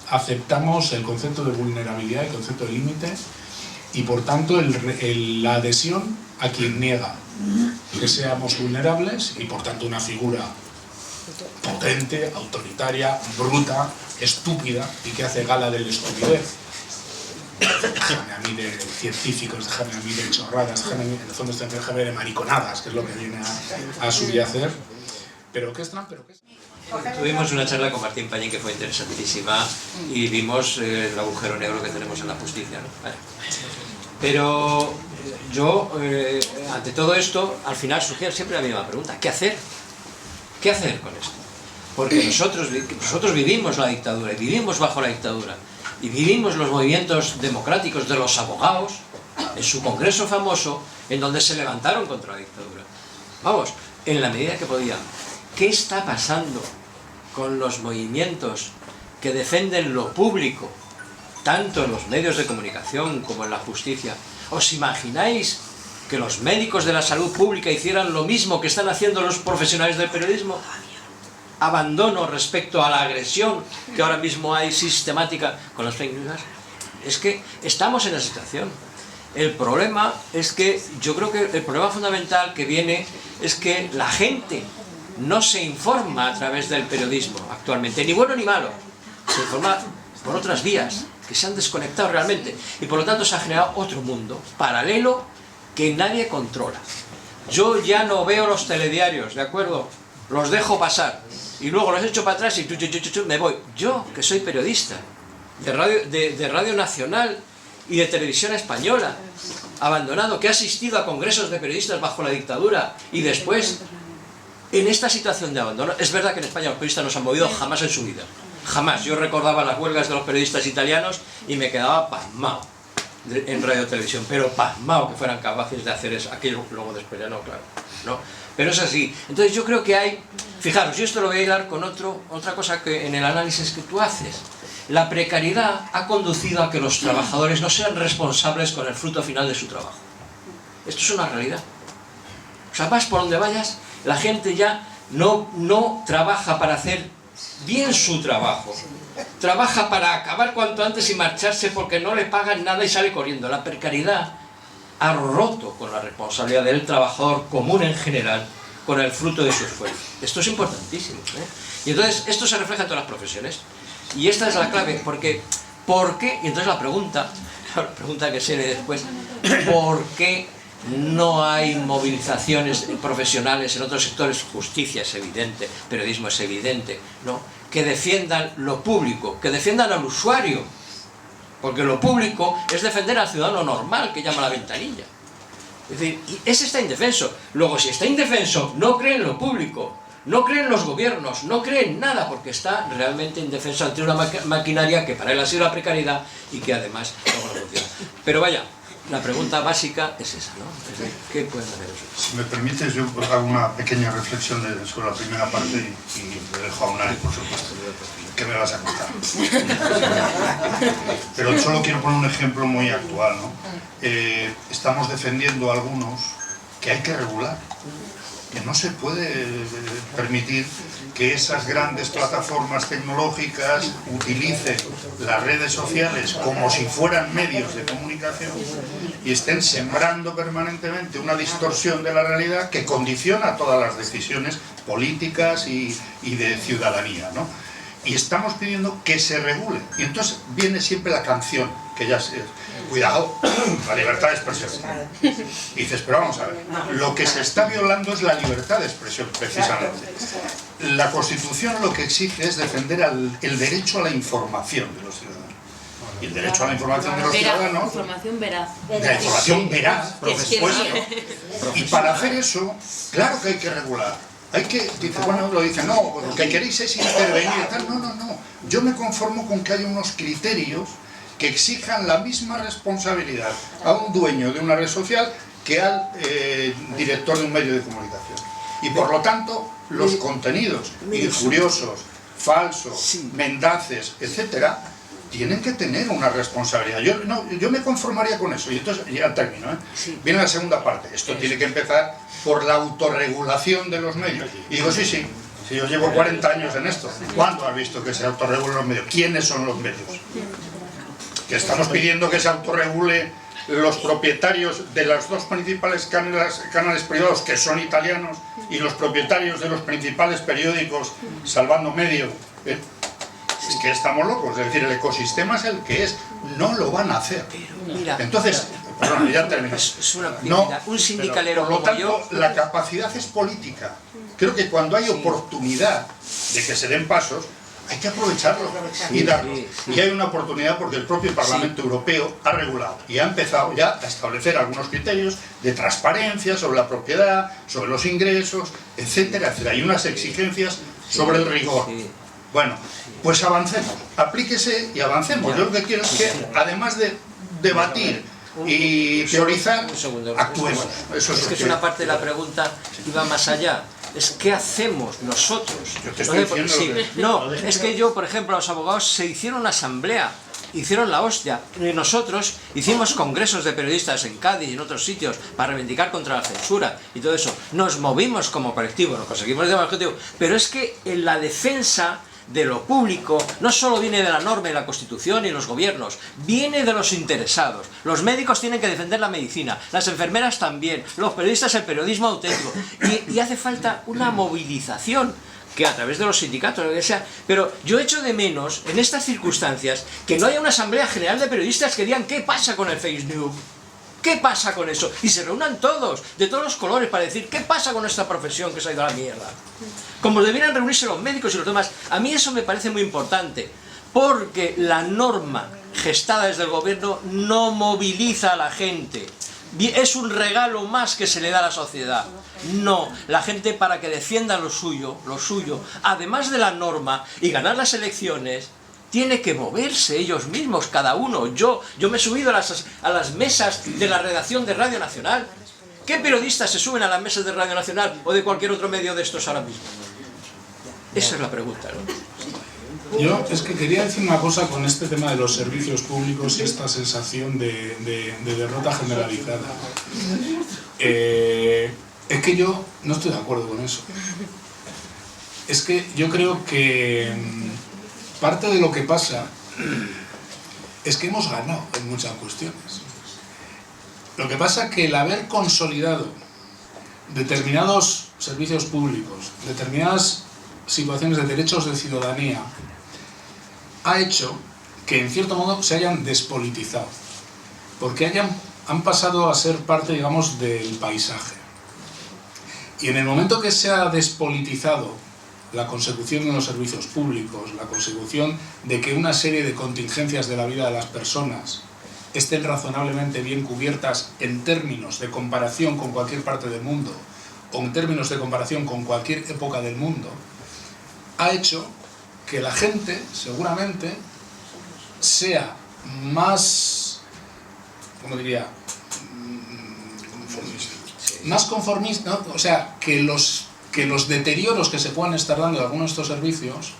aceptamos el concepto de vulnerabilidad, el concepto de límite, y por tanto la adhesión a quien niega que seamos vulnerables, y por tanto una figura potente, autoritaria, bruta, estúpida, y que hace gala de la estupidez. Déjame a mí de científicos, déjame a mí de chorradas, déjame a mí, en el fondo déjame de mariconadas, que es lo que viene a subyacer. Pero ¿qué es Trump? ¿Pero qué es? Tuvimos una charla con Martín Pañín que fue interesantísima y vimos el agujero negro que tenemos en la justicia, ¿no? Vale. Pero yo, ante todo esto, al final surgía siempre la misma pregunta: ¿qué hacer? ¿Qué hacer con esto? Porque nosotros vivimos la dictadura y vivimos bajo la dictadura y vivimos los movimientos democráticos de los abogados en su congreso famoso, en donde se levantaron contra la dictadura. Vamos, en la medida que podían. ¿Qué está pasando con los movimientos que defienden lo público, tanto en los medios de comunicación como en la justicia? ¿Os imagináis que los médicos de la salud pública hicieran lo mismo que están haciendo los profesionales del periodismo? Abandono respecto a la agresión que ahora mismo hay sistemática con las fake news. Es que estamos en esa situación. El problema es que, yo creo que el problema fundamental que viene es que la gente no se informa a través del periodismo actualmente, ni bueno ni malo. Se informa por otras vías que se han desconectado realmente, y por lo tanto se ha generado otro mundo paralelo que nadie controla. Yo ya no veo los telediarios, ¿de acuerdo? Los dejo pasar y luego los echo para atrás y me voy. Yo, que soy periodista de Radio Nacional y de Televisión Española, abandonado, que ha asistido a congresos de periodistas bajo la dictadura, y después, en esta situación de abandono, es verdad que en España los periodistas no se han movido jamás en su vida. Jamás. Yo recordaba las huelgas de los periodistas italianos y me quedaba pasmado en radio y televisión, pero pasmado que fueran capaces de hacer eso. Aquello luego después ya no, claro, ¿no? Pero es así. Entonces yo creo que hay... Fijaros, yo esto lo voy a hilar con otra cosa que en el análisis que tú haces. La precariedad ha conducido a que los trabajadores no sean responsables con el fruto final de su trabajo. Esto es una realidad. O sea, vas por donde vayas, la gente ya no trabaja para hacer bien su trabajo. Trabaja para acabar cuanto antes y marcharse porque no le pagan nada y sale corriendo. La precariedad ha roto con la responsabilidad del trabajador común en general, con el fruto de su esfuerzo. Esto es importantísimo, ¿eh? Y entonces esto se refleja en todas las profesiones. Y esta es la clave, porque ¿por qué? Y entonces la pregunta que se viene después, ¿por qué no hay movilizaciones profesionales en otros sectores? Justicia es evidente, periodismo es evidente, ¿no? Que defiendan lo público, que defiendan al usuario, porque lo público es defender al ciudadano normal que llama a la ventanilla. Es decir, y ese está indefenso. Luego, si está indefenso, no cree en lo público, no cree en los gobiernos, no cree en nada, porque está realmente indefenso ante una maquinaria que para él ha sido la precariedad y que además no funciona. Pero vaya, la pregunta básica es esa, ¿no? Es de, ¿qué pueden hacer ellos? Si me permites, yo hago una pequeña reflexión sobre la primera parte y le dejo a Unai, por supuesto. ¿Qué me vas a contar? Pero solo quiero poner un ejemplo muy actual, ¿no? Estamos defendiendo algunos que hay que regular, que no se puede permitir que esas grandes plataformas tecnológicas utilicen las redes sociales como si fueran medios de comunicación y estén sembrando permanentemente una distorsión de la realidad que condiciona todas las decisiones políticas y de ciudadanía, ¿no? Y estamos pidiendo que se regule. Y entonces viene siempre la canción, que ya es, cuidado, la libertad de expresión. Y dices, pero vamos a ver, lo que se está violando es la libertad de expresión, precisamente. La Constitución lo que exige es defender el derecho a la información de los ciudadanos. Y el derecho a la información de los ciudadanos... Información veraz. De la información veraz, por supuesto. Y para hacer eso, claro que hay que regular. Hay que, dice, bueno, lo dice, no, lo que queréis es intervenir, tal. No. Yo me conformo con que haya unos criterios que exijan la misma responsabilidad a un dueño de una red social que al director de un medio de comunicación. Y por lo tanto, los contenidos injuriosos, falsos, mendaces, etcétera, tienen que tener una responsabilidad. Yo me conformaría con eso. Y entonces, ya termino, ¿eh? Viene la segunda parte. Esto tiene que empezar por la autorregulación de los medios. Y digo, sí, si yo llevo 40 años en esto, ¿cuándo has visto que se autorregulen los medios? ¿Quiénes son los medios? Que estamos pidiendo que se autorregule los propietarios de los dos principales canales privados, que son italianos, y los propietarios de los principales periódicos, Salvando Medio. Es que estamos locos, es decir, el ecosistema es el que es, no lo van a hacer. Entonces, perdón, ya termino. Es una prioridad. Un sindicalero por lo como tanto, yo... la capacidad es política. Creo que cuando hay oportunidad de que se den pasos, hay que aprovecharlo y darlo. Y hay una oportunidad porque el propio Parlamento Europeo ha regulado y ha empezado ya a establecer algunos criterios de transparencia sobre la propiedad, sobre los ingresos, etcétera, etcétera. Hay unas exigencias sobre el rigor. Bueno, pues avancemos, aplíquese y avancemos. Yo lo que quiero es que, además de debatir y teorizar, actuemos. Eso es que es una parte de la pregunta que va más allá. Es ¿qué hacemos nosotros? Yo te estoy diciendo no, es que yo, por ejemplo, los abogados se hicieron una asamblea, hicieron la hostia, y nosotros hicimos congresos de periodistas en Cádiz y en otros sitios para reivindicar contra la censura y todo eso. Nos movimos como colectivo, nos conseguimos de objetivo, pero es que en la defensa de lo público no solo viene de la norma y la Constitución y los gobiernos, viene de los interesados. Los médicos tienen que defender la medicina, las enfermeras también, los periodistas el periodismo auténtico, y hace falta una movilización que a través de los sindicatos, lo que sea, pero yo echo de menos en estas circunstancias que no haya una asamblea general de periodistas que digan ¿qué pasa con el fake news? ¿Qué pasa con eso? Y se reúnan todos, de todos los colores, para decir ¿qué pasa con esta profesión que se ha ido a la mierda? Como debieran reunirse los médicos y los demás. A mí eso me parece muy importante, porque la norma gestada desde el gobierno no moviliza a la gente. Es un regalo más que se le da a la sociedad. No, la gente, para que defienda lo suyo, además de la norma y ganar las elecciones, tiene que moverse ellos mismos, cada uno. Yo me he subido a las mesas de la redacción de Radio Nacional. ¿Qué periodistas se suben a las mesas de Radio Nacional o de cualquier otro medio de estos ahora mismo? Esa es la pregunta, ¿no? Yo es que quería decir una cosa con este tema de los servicios públicos y esta sensación de derrota generalizada. Es que yo no estoy de acuerdo con eso. Es que yo creo que parte de lo que pasa es que hemos ganado en muchas cuestiones. Lo que pasa es que el haber consolidado determinados servicios públicos, determinadas situaciones de derechos de ciudadanía, ha hecho que en cierto modo se hayan despolitizado, porque han pasado a ser parte, digamos, del paisaje. Y en el momento que se ha despolitizado la consecución de los servicios públicos, la consecución de que una serie de contingencias de la vida de las personas estén razonablemente bien cubiertas en términos de comparación con cualquier parte del mundo o en términos de comparación con cualquier época del mundo, ha hecho que la gente seguramente sea más, ¿cómo diría?, más conformista, ¿no? O sea, que los deterioros que se puedan estar dando de algunos de estos servicios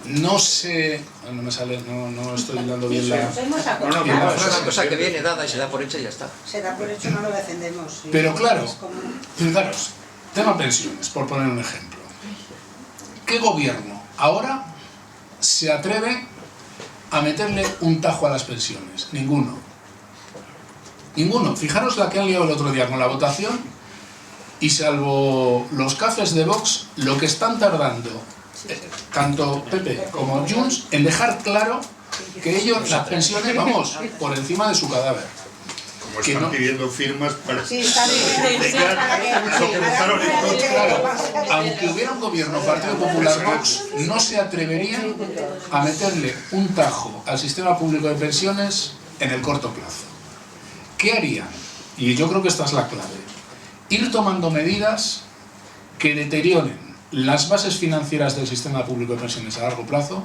no se... No me sale, no estoy dando bien la... Es una cosa que viene dada y se da por hecha y ya está. Se da por hecho, no lo defendemos. Pero claro, fijaros, tema pensiones, por poner un ejemplo. ¿Qué gobierno ahora se atreve a meterle un tajo a las pensiones? Ninguno. Ninguno. Fijaros la que han liado el otro día con la votación y salvo los cafés de Vox, lo que están tardando tanto PP como Junts en dejar claro que ellos las pensiones, vamos, por encima de su cadáver. Como Que están no- pidiendo firmas para... Sí, está bien. Claro, aunque hubiera un gobierno Partido Popular Vox, no se atreverían a meterle un tajo al sistema público de pensiones en el corto plazo. ¿Qué harían? Y yo creo que esta es la clave. Ir tomando medidas que deterioren las bases financieras del sistema público de pensiones a largo plazo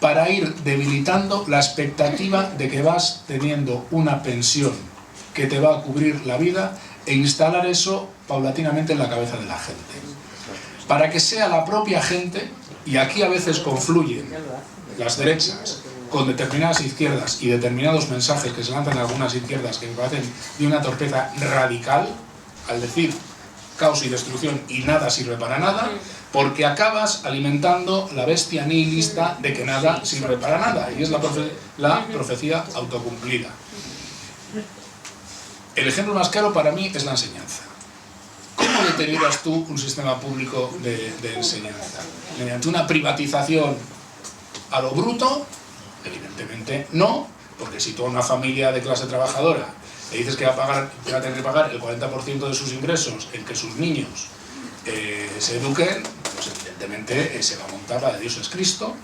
para ir debilitando la expectativa de que vas teniendo una pensión que te va a cubrir la vida e instalar eso paulatinamente en la cabeza de la gente. Para que sea la propia gente, y aquí a veces confluyen las derechas con determinadas izquierdas y determinados mensajes que se lanzan en algunas izquierdas que me parecen de una torpeza radical, al decir caos y destrucción y nada sirve para nada, porque acabas alimentando la bestia nihilista de que nada sirve para nada, y es la profecía autocumplida. El ejemplo más claro para mí es la enseñanza. ¿Cómo deterioras tú un sistema público de enseñanza? ¿Mediante una privatización a lo bruto? Evidentemente no, porque si tú a una familia de clase trabajadora le dices que va a tener que pagar el 40% de sus ingresos en que sus niños se eduquen, pues evidentemente se va a montar la de Dios es Cristo.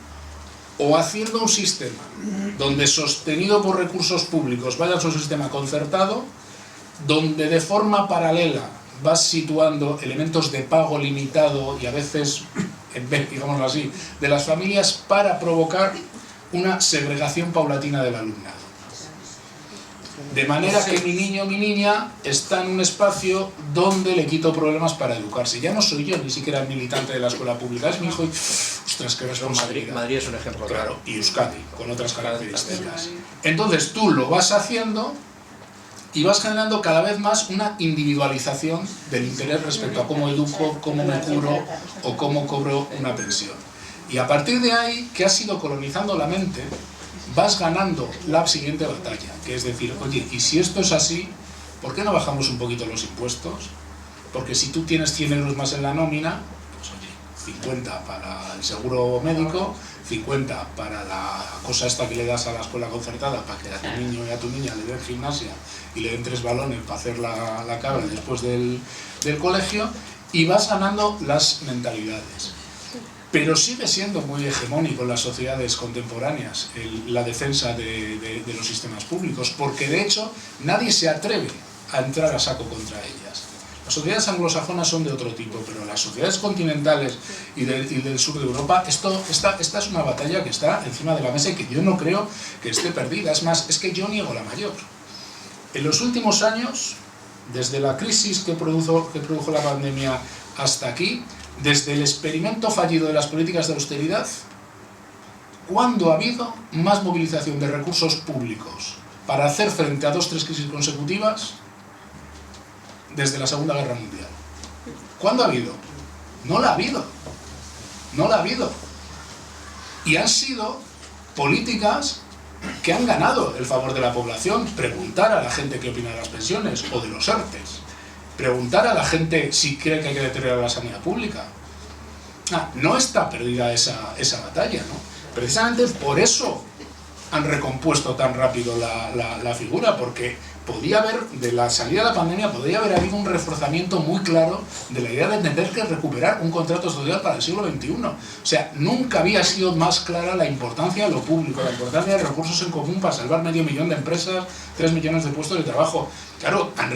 O haciendo un sistema donde sostenido por recursos públicos vaya a un sistema concertado, donde de forma paralela vas situando elementos de pago limitado y a veces, en vez, digámoslo así, de las familias para provocar una segregación paulatina del alumnado. De manera que mi niño o mi niña está en un espacio donde le quito problemas para educarse. Ya no soy yo ni siquiera el militante de la escuela pública, es mi hijo y... ¡Ostras, qué responsabilidad! Madrid es un ejemplo claro. Y Euskadi, con otras características. Entonces tú lo vas haciendo y vas generando cada vez más una individualización del interés respecto a cómo educo, cómo me curo o cómo cobro una pensión. Y a partir de ahí, que has ido colonizando la mente, vas ganando la siguiente batalla, que es decir, oye, y si esto es así, ¿por qué no bajamos un poquito los impuestos? Porque si tú tienes 100 euros más en la nómina, pues oye, 50 para el seguro médico, 50 para la cosa esta que le das a la escuela concertada para que a tu niño y a tu niña le den gimnasia y le den 3 balones para hacer la cabra después del colegio, y vas ganando las mentalidades. Pero sigue siendo muy hegemónico en las sociedades contemporáneas la defensa de los sistemas públicos, porque de hecho nadie se atreve a entrar a saco contra ellas. Las sociedades anglosajonas son de otro tipo, pero las sociedades continentales y del sur de Europa, esta es una batalla que está encima de la mesa y que yo no creo que esté perdida. Es más, es que yo niego la mayor. En los últimos años, desde la crisis que produjo la pandemia hasta aquí, desde el experimento fallido de las políticas de austeridad, ¿cuándo ha habido más movilización de recursos públicos para hacer frente a 2 o 3 crisis consecutivas? Desde la Segunda Guerra Mundial. ¿Cuándo ha habido? No la ha habido. No la ha habido. Y han sido políticas que han ganado el favor de la población. Preguntar a la gente qué opina de las pensiones o de los ERTEs. Preguntar a la gente si cree que hay que deteriorar la sanidad pública. No está perdida esa batalla, ¿no? Precisamente por eso han recompuesto tan rápido la figura, porque podía haber, de la salida de la pandemia, podría haber habido un reforzamiento muy claro de la idea de tener que recuperar un contrato social para el siglo XXI. O sea, nunca había sido más clara la importancia de lo público, la importancia de recursos en común para salvar 500.000 de empresas, 3 millones de puestos de trabajo. Claro, han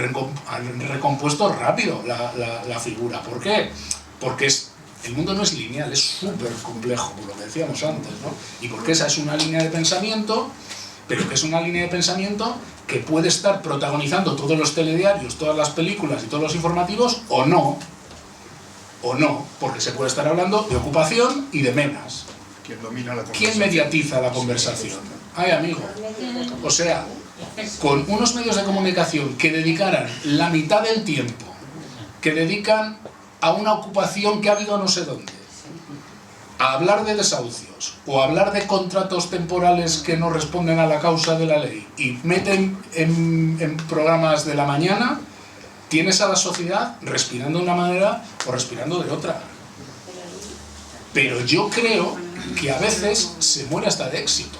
recompuesto rápido la figura. ¿Por qué? Porque el mundo no es lineal, es súper complejo, por lo que decíamos antes, ¿no? Y porque esa es una línea de pensamiento, pero que es una línea de pensamiento que puede estar protagonizando todos los telediarios, todas las películas y todos los informativos, o no, porque se puede estar hablando de ocupación y de menas. ¿Quién domina la conversación? ¿Quién mediatiza la conversación? Ay, amigo. O sea, con unos medios de comunicación que dedicaran la mitad del tiempo, que dedican a una ocupación que ha habido no sé dónde, a hablar de desahucios o a hablar de contratos temporales que no responden a la causa de la ley y meten en programas de la mañana, tienes a la sociedad respirando de una manera o respirando de otra. Pero yo creo que a veces se muere hasta de éxito.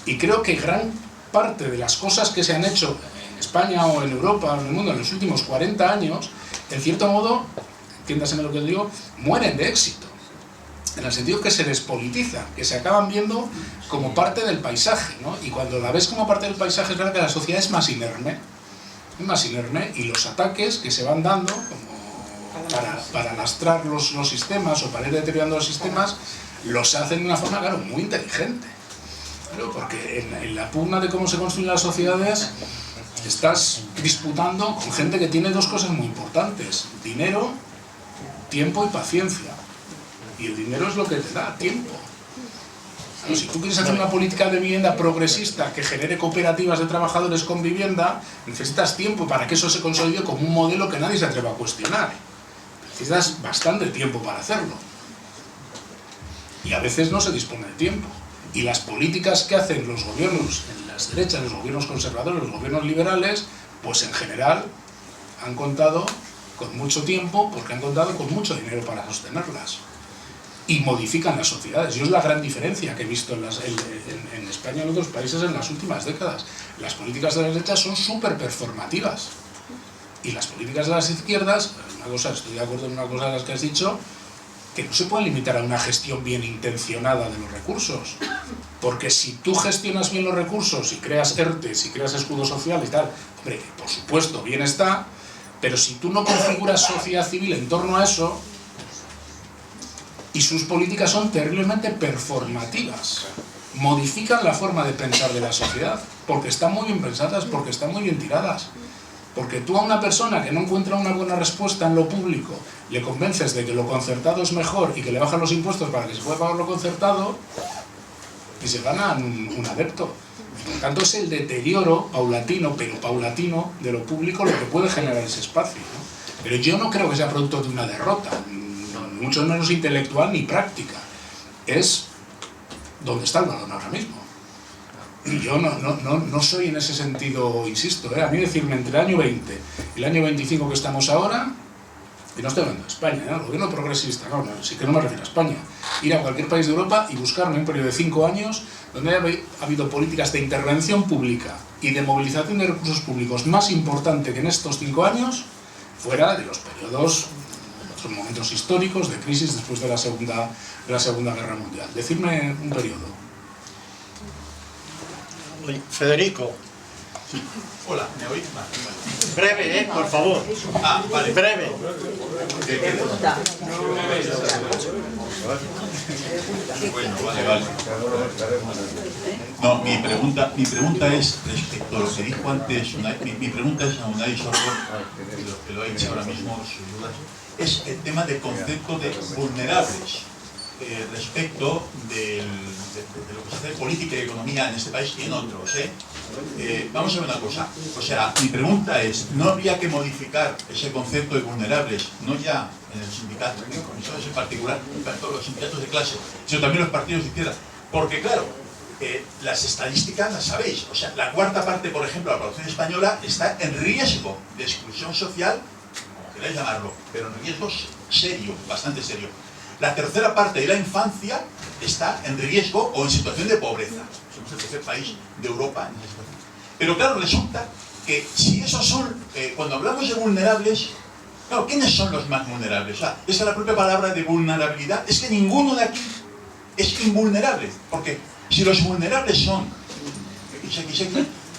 Y creo que gran parte de las cosas que se han hecho en España o en Europa o en el mundo en los últimos 40 años, en cierto modo, entiéndaseme lo que digo, mueren de éxito. En el sentido que se despolitizan, que se acaban viendo como parte del paisaje, ¿no? Y cuando la ves como parte del paisaje es verdad que la sociedad es más inerme, y los ataques que se van dando como para lastrar los sistemas o para ir deteriorando los sistemas, los hacen de una forma, claro, muy inteligente. Claro, porque en la pugna de cómo se construyen las sociedades estás disputando con gente que tiene dos cosas muy importantes: dinero, tiempo y paciencia. Y el dinero es lo que te da tiempo. Claro, si tú quieres hacer una política de vivienda progresista que genere cooperativas de trabajadores con vivienda, necesitas tiempo para que eso se consolide como un modelo que nadie se atreva a cuestionar. Necesitas bastante tiempo para hacerlo. Y a veces no se dispone de tiempo. Y las políticas que hacen los gobiernos en las derechas, los gobiernos conservadores, los gobiernos liberales, pues en general han contado con mucho tiempo porque han contado con mucho dinero para sostenerlas. Y modifican las sociedades. Yo es la gran diferencia que he visto en España y en otros países en las últimas décadas. Las políticas de las derechas son súper performativas. Y las políticas de las izquierdas, una cosa, estoy de acuerdo en una cosa de las que has dicho, que no se puede limitar a una gestión bien intencionada de los recursos. Porque si tú gestionas bien los recursos y creas ERTEs y creas escudo social y tal, hombre, por supuesto, bien está, pero si tú no configuras sociedad civil en torno a eso, y sus políticas son terriblemente performativas, modifican la forma de pensar de la sociedad, porque están muy bien pensadas, porque están muy bien tiradas. Porque tú a una persona que no encuentra una buena respuesta en lo público, le convences de que lo concertado es mejor y que le bajan los impuestos para que se pueda pagar lo concertado, y se ganan un adepto. Por tanto, es el deterioro paulatino, pero paulatino, de lo público lo que puede generar ese espacio, ¿no? Pero yo no creo que sea producto de una derrota, mucho menos intelectual ni práctica. Es donde está el balón ahora mismo. Y yo no soy en ese sentido, insisto, a mí decirme entre el año 20 y el año 25 que estamos ahora, y no estoy hablando de España, el gobierno progresista, sí que no me refiero a España, ir a cualquier país de Europa y buscarme un periodo de 5 años donde ha habido políticas de intervención pública y de movilización de recursos públicos más importante que en estos 5 años, fuera de los periodos, otros momentos históricos de crisis después de la Segunda Guerra Mundial. Decidme un periodo. Federico. Sí. Hola, ¿me oís? Breve, por favor. Ah, vale. Breve. Bueno, vale. No, mi pregunta es respecto a lo que dijo antes, mi pregunta es a Unai Sordo, que lo ha dicho ahora mismo, sus dudas, es el tema del concepto de vulnerables respecto de lo que se hace política y economía en este país y en otros. Vamos a ver una cosa, o sea, mi pregunta es, ¿no habría que modificar ese concepto de vulnerables, no ya en el sindicato, en comisiones en particular, en todos los sindicatos de clase, sino también los partidos de izquierda? Porque claro, las estadísticas las sabéis, o sea, la cuarta parte, por ejemplo, de la población española está en riesgo de exclusión social, como queráis llamarlo, pero en riesgo serio, bastante serio. La tercera parte de la infancia está en riesgo o en situación de pobreza. Somos el tercer país de Europa en esa situación. Pero claro, resulta que si esos son, cuando hablamos de vulnerables, claro, ¿quiénes son los más vulnerables? O sea, esa es la propia palabra de vulnerabilidad. Es que ninguno de aquí es invulnerable. Porque si los vulnerables son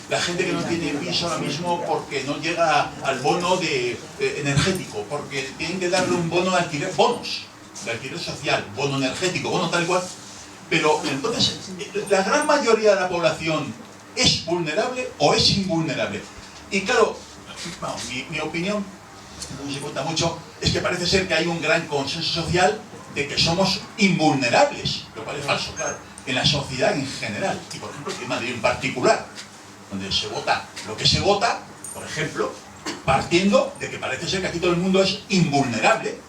la gente que no tiene piso ahora mismo porque no llega al bono energético, porque tienen que darle un bono de alquiler, bonos de alquiler social, bono energético, bono tal y cual, pero entonces la gran mayoría de la población es vulnerable o es invulnerable. Y claro, vamos, mi opinión, no se cuenta mucho, es que parece ser que hay un gran consenso social de que somos invulnerables, lo cual es falso, claro, en la sociedad en general, y por ejemplo en Madrid en particular, donde se vota lo que se vota, por ejemplo, partiendo de que parece ser que aquí todo el mundo es invulnerable,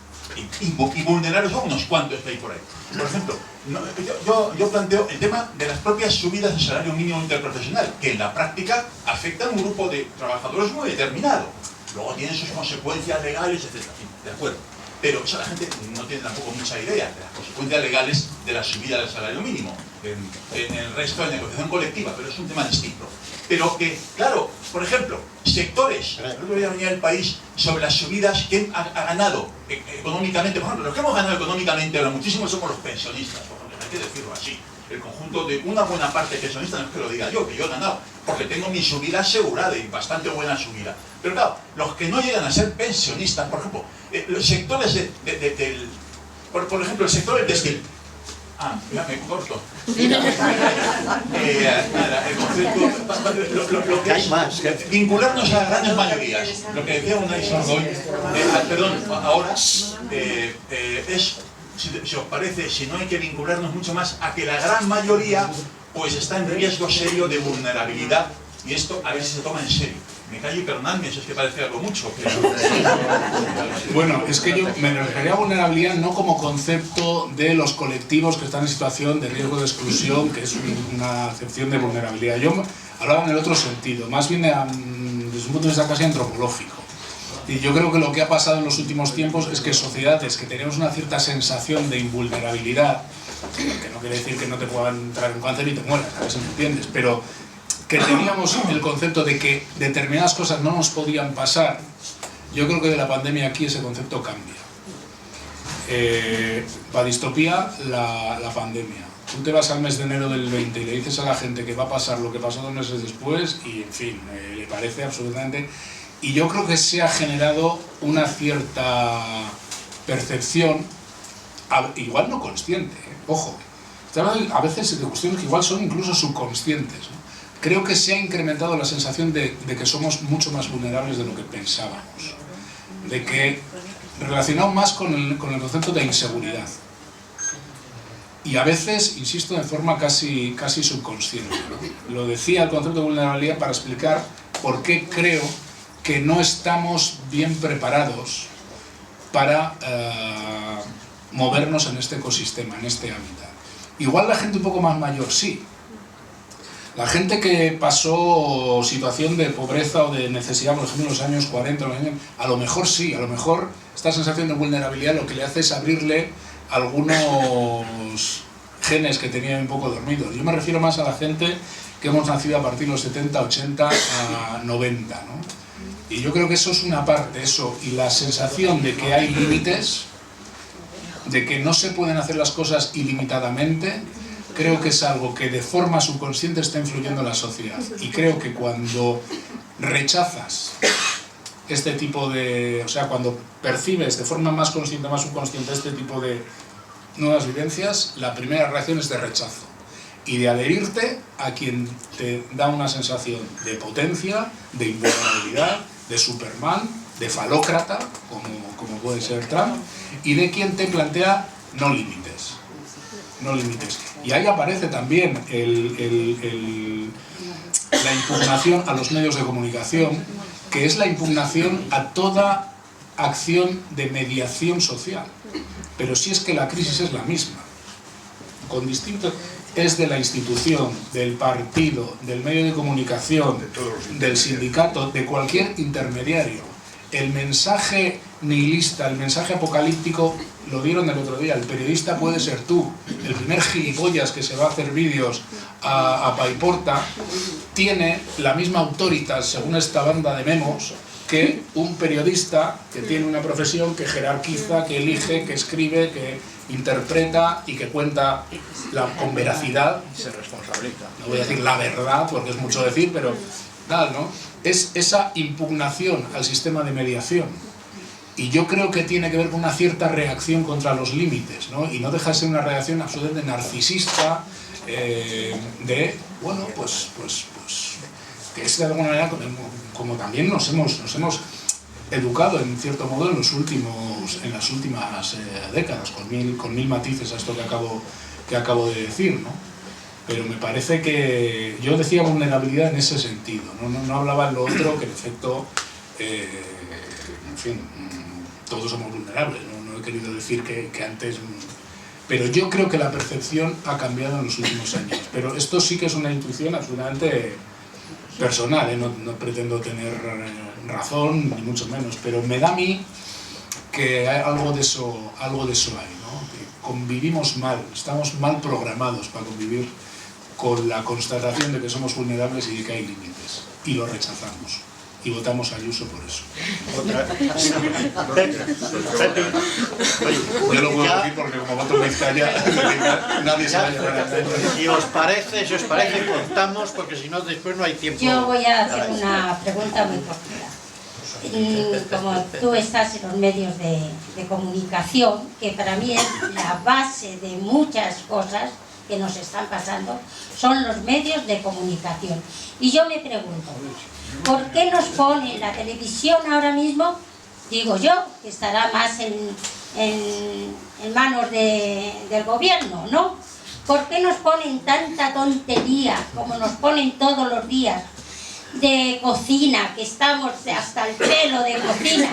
y vulnerables son unos cuantos que hay por ahí. Por ejemplo, yo planteo el tema de las propias subidas del salario mínimo interprofesional, que en la práctica afectan a un grupo de trabajadores muy determinado. Luego tienen sus consecuencias legales, etc. De acuerdo. Pero eso la gente no tiene tampoco mucha idea de las consecuencias legales de la subida del salario mínimo en el resto de negociación colectiva, pero es un tema distinto. Pero que, claro, por ejemplo, sectores, el otro día venía El País sobre las subidas que ha ganado económicamente. Por ejemplo, los que hemos ganado económicamente ahora muchísimo somos los pensionistas, por ejemplo, hay que decirlo así. El conjunto de una buena parte de pensionistas, no es que lo diga yo, que yo he ganado, porque tengo mi subida asegurada y bastante buena subida. Pero claro, los que no llegan a ser pensionistas, por ejemplo, los sectores por ejemplo, el sector del textil. Ya me corto. El concepto, lo que es vincularnos a las grandes mayorías, lo que decía Unai Sordoy, perdón, ahora es, si os parece, si no hay que vincularnos mucho más a que la gran mayoría pues está en riesgo serio de vulnerabilidad, y esto a ver si se toma en serio. Me callo y perdonadme, eso es que parece algo mucho, pero... Bueno, es que yo me refería a vulnerabilidad no como concepto de los colectivos que están en situación de riesgo de exclusión, que es una acepción de vulnerabilidad. Yo hablaba en el otro sentido, más bien desde un punto de vista casi antropológico. Y yo creo que lo que ha pasado en los últimos tiempos es que sociedades que tenemos una cierta sensación de invulnerabilidad, que no quiere decir que no te puedan entrar un cáncer y te mueras, a ver si me entiendes, pero que teníamos el concepto de que determinadas cosas no nos podían pasar, yo creo que de la pandemia aquí ese concepto cambia. Para distopía, la pandemia. Tú te vas al mes de enero del 20 y le dices a la gente que va a pasar lo que pasó 2 meses después y, en fin, le parece absolutamente... Y yo creo que se ha generado una cierta percepción, igual no consciente, ojo, a veces de cuestiones que igual son incluso subconscientes, ¿no? Creo que se ha incrementado la sensación de que somos mucho más vulnerables de lo que pensábamos, de que relacionado más con el concepto de inseguridad. Y a veces, insisto, de forma casi subconsciente, ¿no? Lo decía el concepto de vulnerabilidad para explicar por qué creo que no estamos bien preparados para movernos en este ecosistema, en este hábitat. Igual la gente un poco más mayor sí. La gente que pasó situación de pobreza o de necesidad, por ejemplo, en los años 40, a lo mejor sí, a lo mejor esta sensación de vulnerabilidad lo que le hace es abrirle algunos genes que tenían un poco dormidos. Yo me refiero más a la gente que hemos nacido a partir de los 70, 80, a 90, ¿no? Y yo creo que eso es una parte, eso, y la sensación de que hay límites, de que no se pueden hacer las cosas ilimitadamente, creo que es algo que de forma subconsciente está influyendo en la sociedad. Y creo que cuando rechazas este tipo de... O sea, cuando percibes de forma más consciente, más subconsciente este tipo de nuevas vivencias, la primera reacción es de rechazo. Y de adherirte a quien te da una sensación de potencia, de invulnerabilidad, de Superman, de falócrata, como puede ser Trump, y de quien te plantea no límites. No límites. Y ahí aparece también la impugnación a los medios de comunicación, que es la impugnación a toda acción de mediación social. Pero si es que la crisis es la misma, con distintos... Es de la institución, del partido, del medio de comunicación, del sindicato, de cualquier intermediario. El mensaje nihilista, el mensaje apocalíptico, lo dieron el otro día, el periodista puede ser tú. El primer gilipollas que se va a hacer vídeos a Paiporta tiene la misma autoridad, según esta banda de memos, que un periodista que tiene una profesión, que jerarquiza, que elige, que escribe, que interpreta y que cuenta con veracidad. Se responsabiliza. No voy a decir la verdad, porque es mucho decir, pero tal, ¿no? Es esa impugnación al sistema de mediación. Y yo creo que tiene que ver con una cierta reacción contra los límites, ¿no? Y no deja de ser una reacción absolutamente narcisista, de, bueno, pues que es de alguna manera como también nos hemos educado en cierto modo en las últimas décadas, con mil matices a esto que acabo de decir, ¿no? Pero me parece que yo decía vulnerabilidad en ese sentido, no hablaba en lo otro, que en efecto, en fin, todos somos vulnerables, no he querido decir que antes... Pero yo creo que la percepción ha cambiado en los últimos años. Pero esto sí que es una intuición absolutamente personal, ¿eh? No pretendo tener razón, ni mucho menos, pero me da a mí que algo de eso hay, ¿no? Que convivimos mal, estamos mal programados para convivir con la constatación de que somos vulnerables y de que hay límites, y lo rechazamos. Y votamos a Ayuso por eso. Yo lo puedo decir porque como voto en Vizcaya, nadie se va a llevar a entender. Si os parece, cortamos, porque si no después no hay tiempo. Yo voy a hacer una pregunta muy corta. Como tú estás en los medios de comunicación, que para mí es la base de muchas cosas que nos están pasando, son los medios de comunicación. Y yo me pregunto, ¿por qué nos ponen la televisión ahora mismo? Digo yo, que estará más en manos del gobierno, ¿no? ¿Por qué nos ponen tanta tontería como nos ponen todos los días? De cocina, que estamos hasta el pelo de cocina,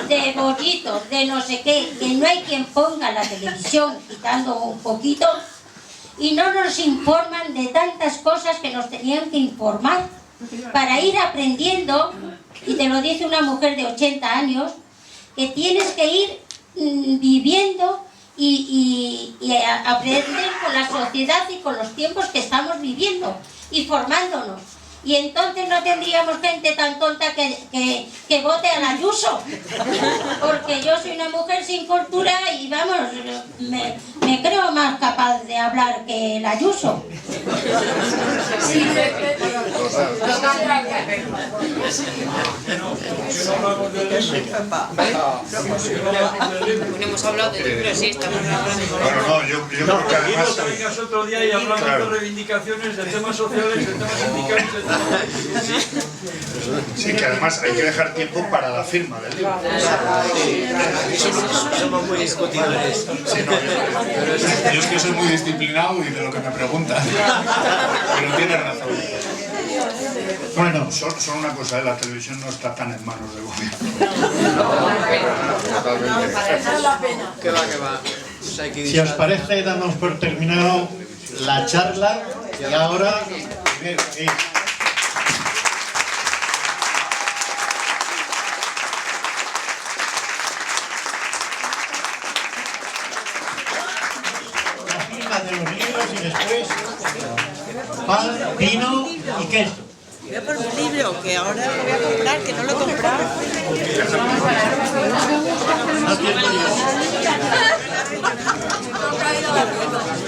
de bollitos, de no sé qué, que no hay quien ponga la televisión, quitando un poquito, y no nos informan de tantas cosas que nos tenían que informar para ir aprendiendo. Y te lo dice una mujer de 80 años, que tienes que ir viviendo y aprender con la sociedad y con los tiempos que estamos viviendo y formándonos. Y entonces no tendríamos gente tan tonta que vote al Ayuso, porque yo soy una mujer sin cultura y vamos, me creo más capaz de hablar que el Ayuso. No hemos hablado de ti, pero sí estamos hablando. Bueno, no, yo creo que además... Que vengas otro día y hablamos de reivindicaciones, de temas sociales, de temas sindicales, de temas... Sí, que además hay que dejar tiempo para la firma del libro. Somos muy discutidores. Yo es que soy muy disciplinado y de lo que me preguntan. Pero tienes razón. Bueno, solo una cosa, la televisión no está tan en manos del gobierno. Que va. Si os parece, damos por terminado la charla y ahora... de los libros y después pan, vino y queso. Voy a por mi libro, que ahora lo voy a comprar, que no lo he comprado.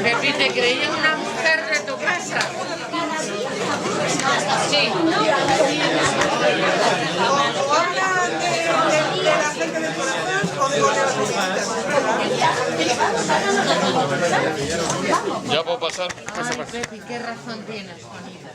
Pepi, ¿te creías una mujer de tu casa? Sí. O habla de la gente del corazón o de los Ya puedo pasar. Ay, Pepi, qué razón tienes, Juanita.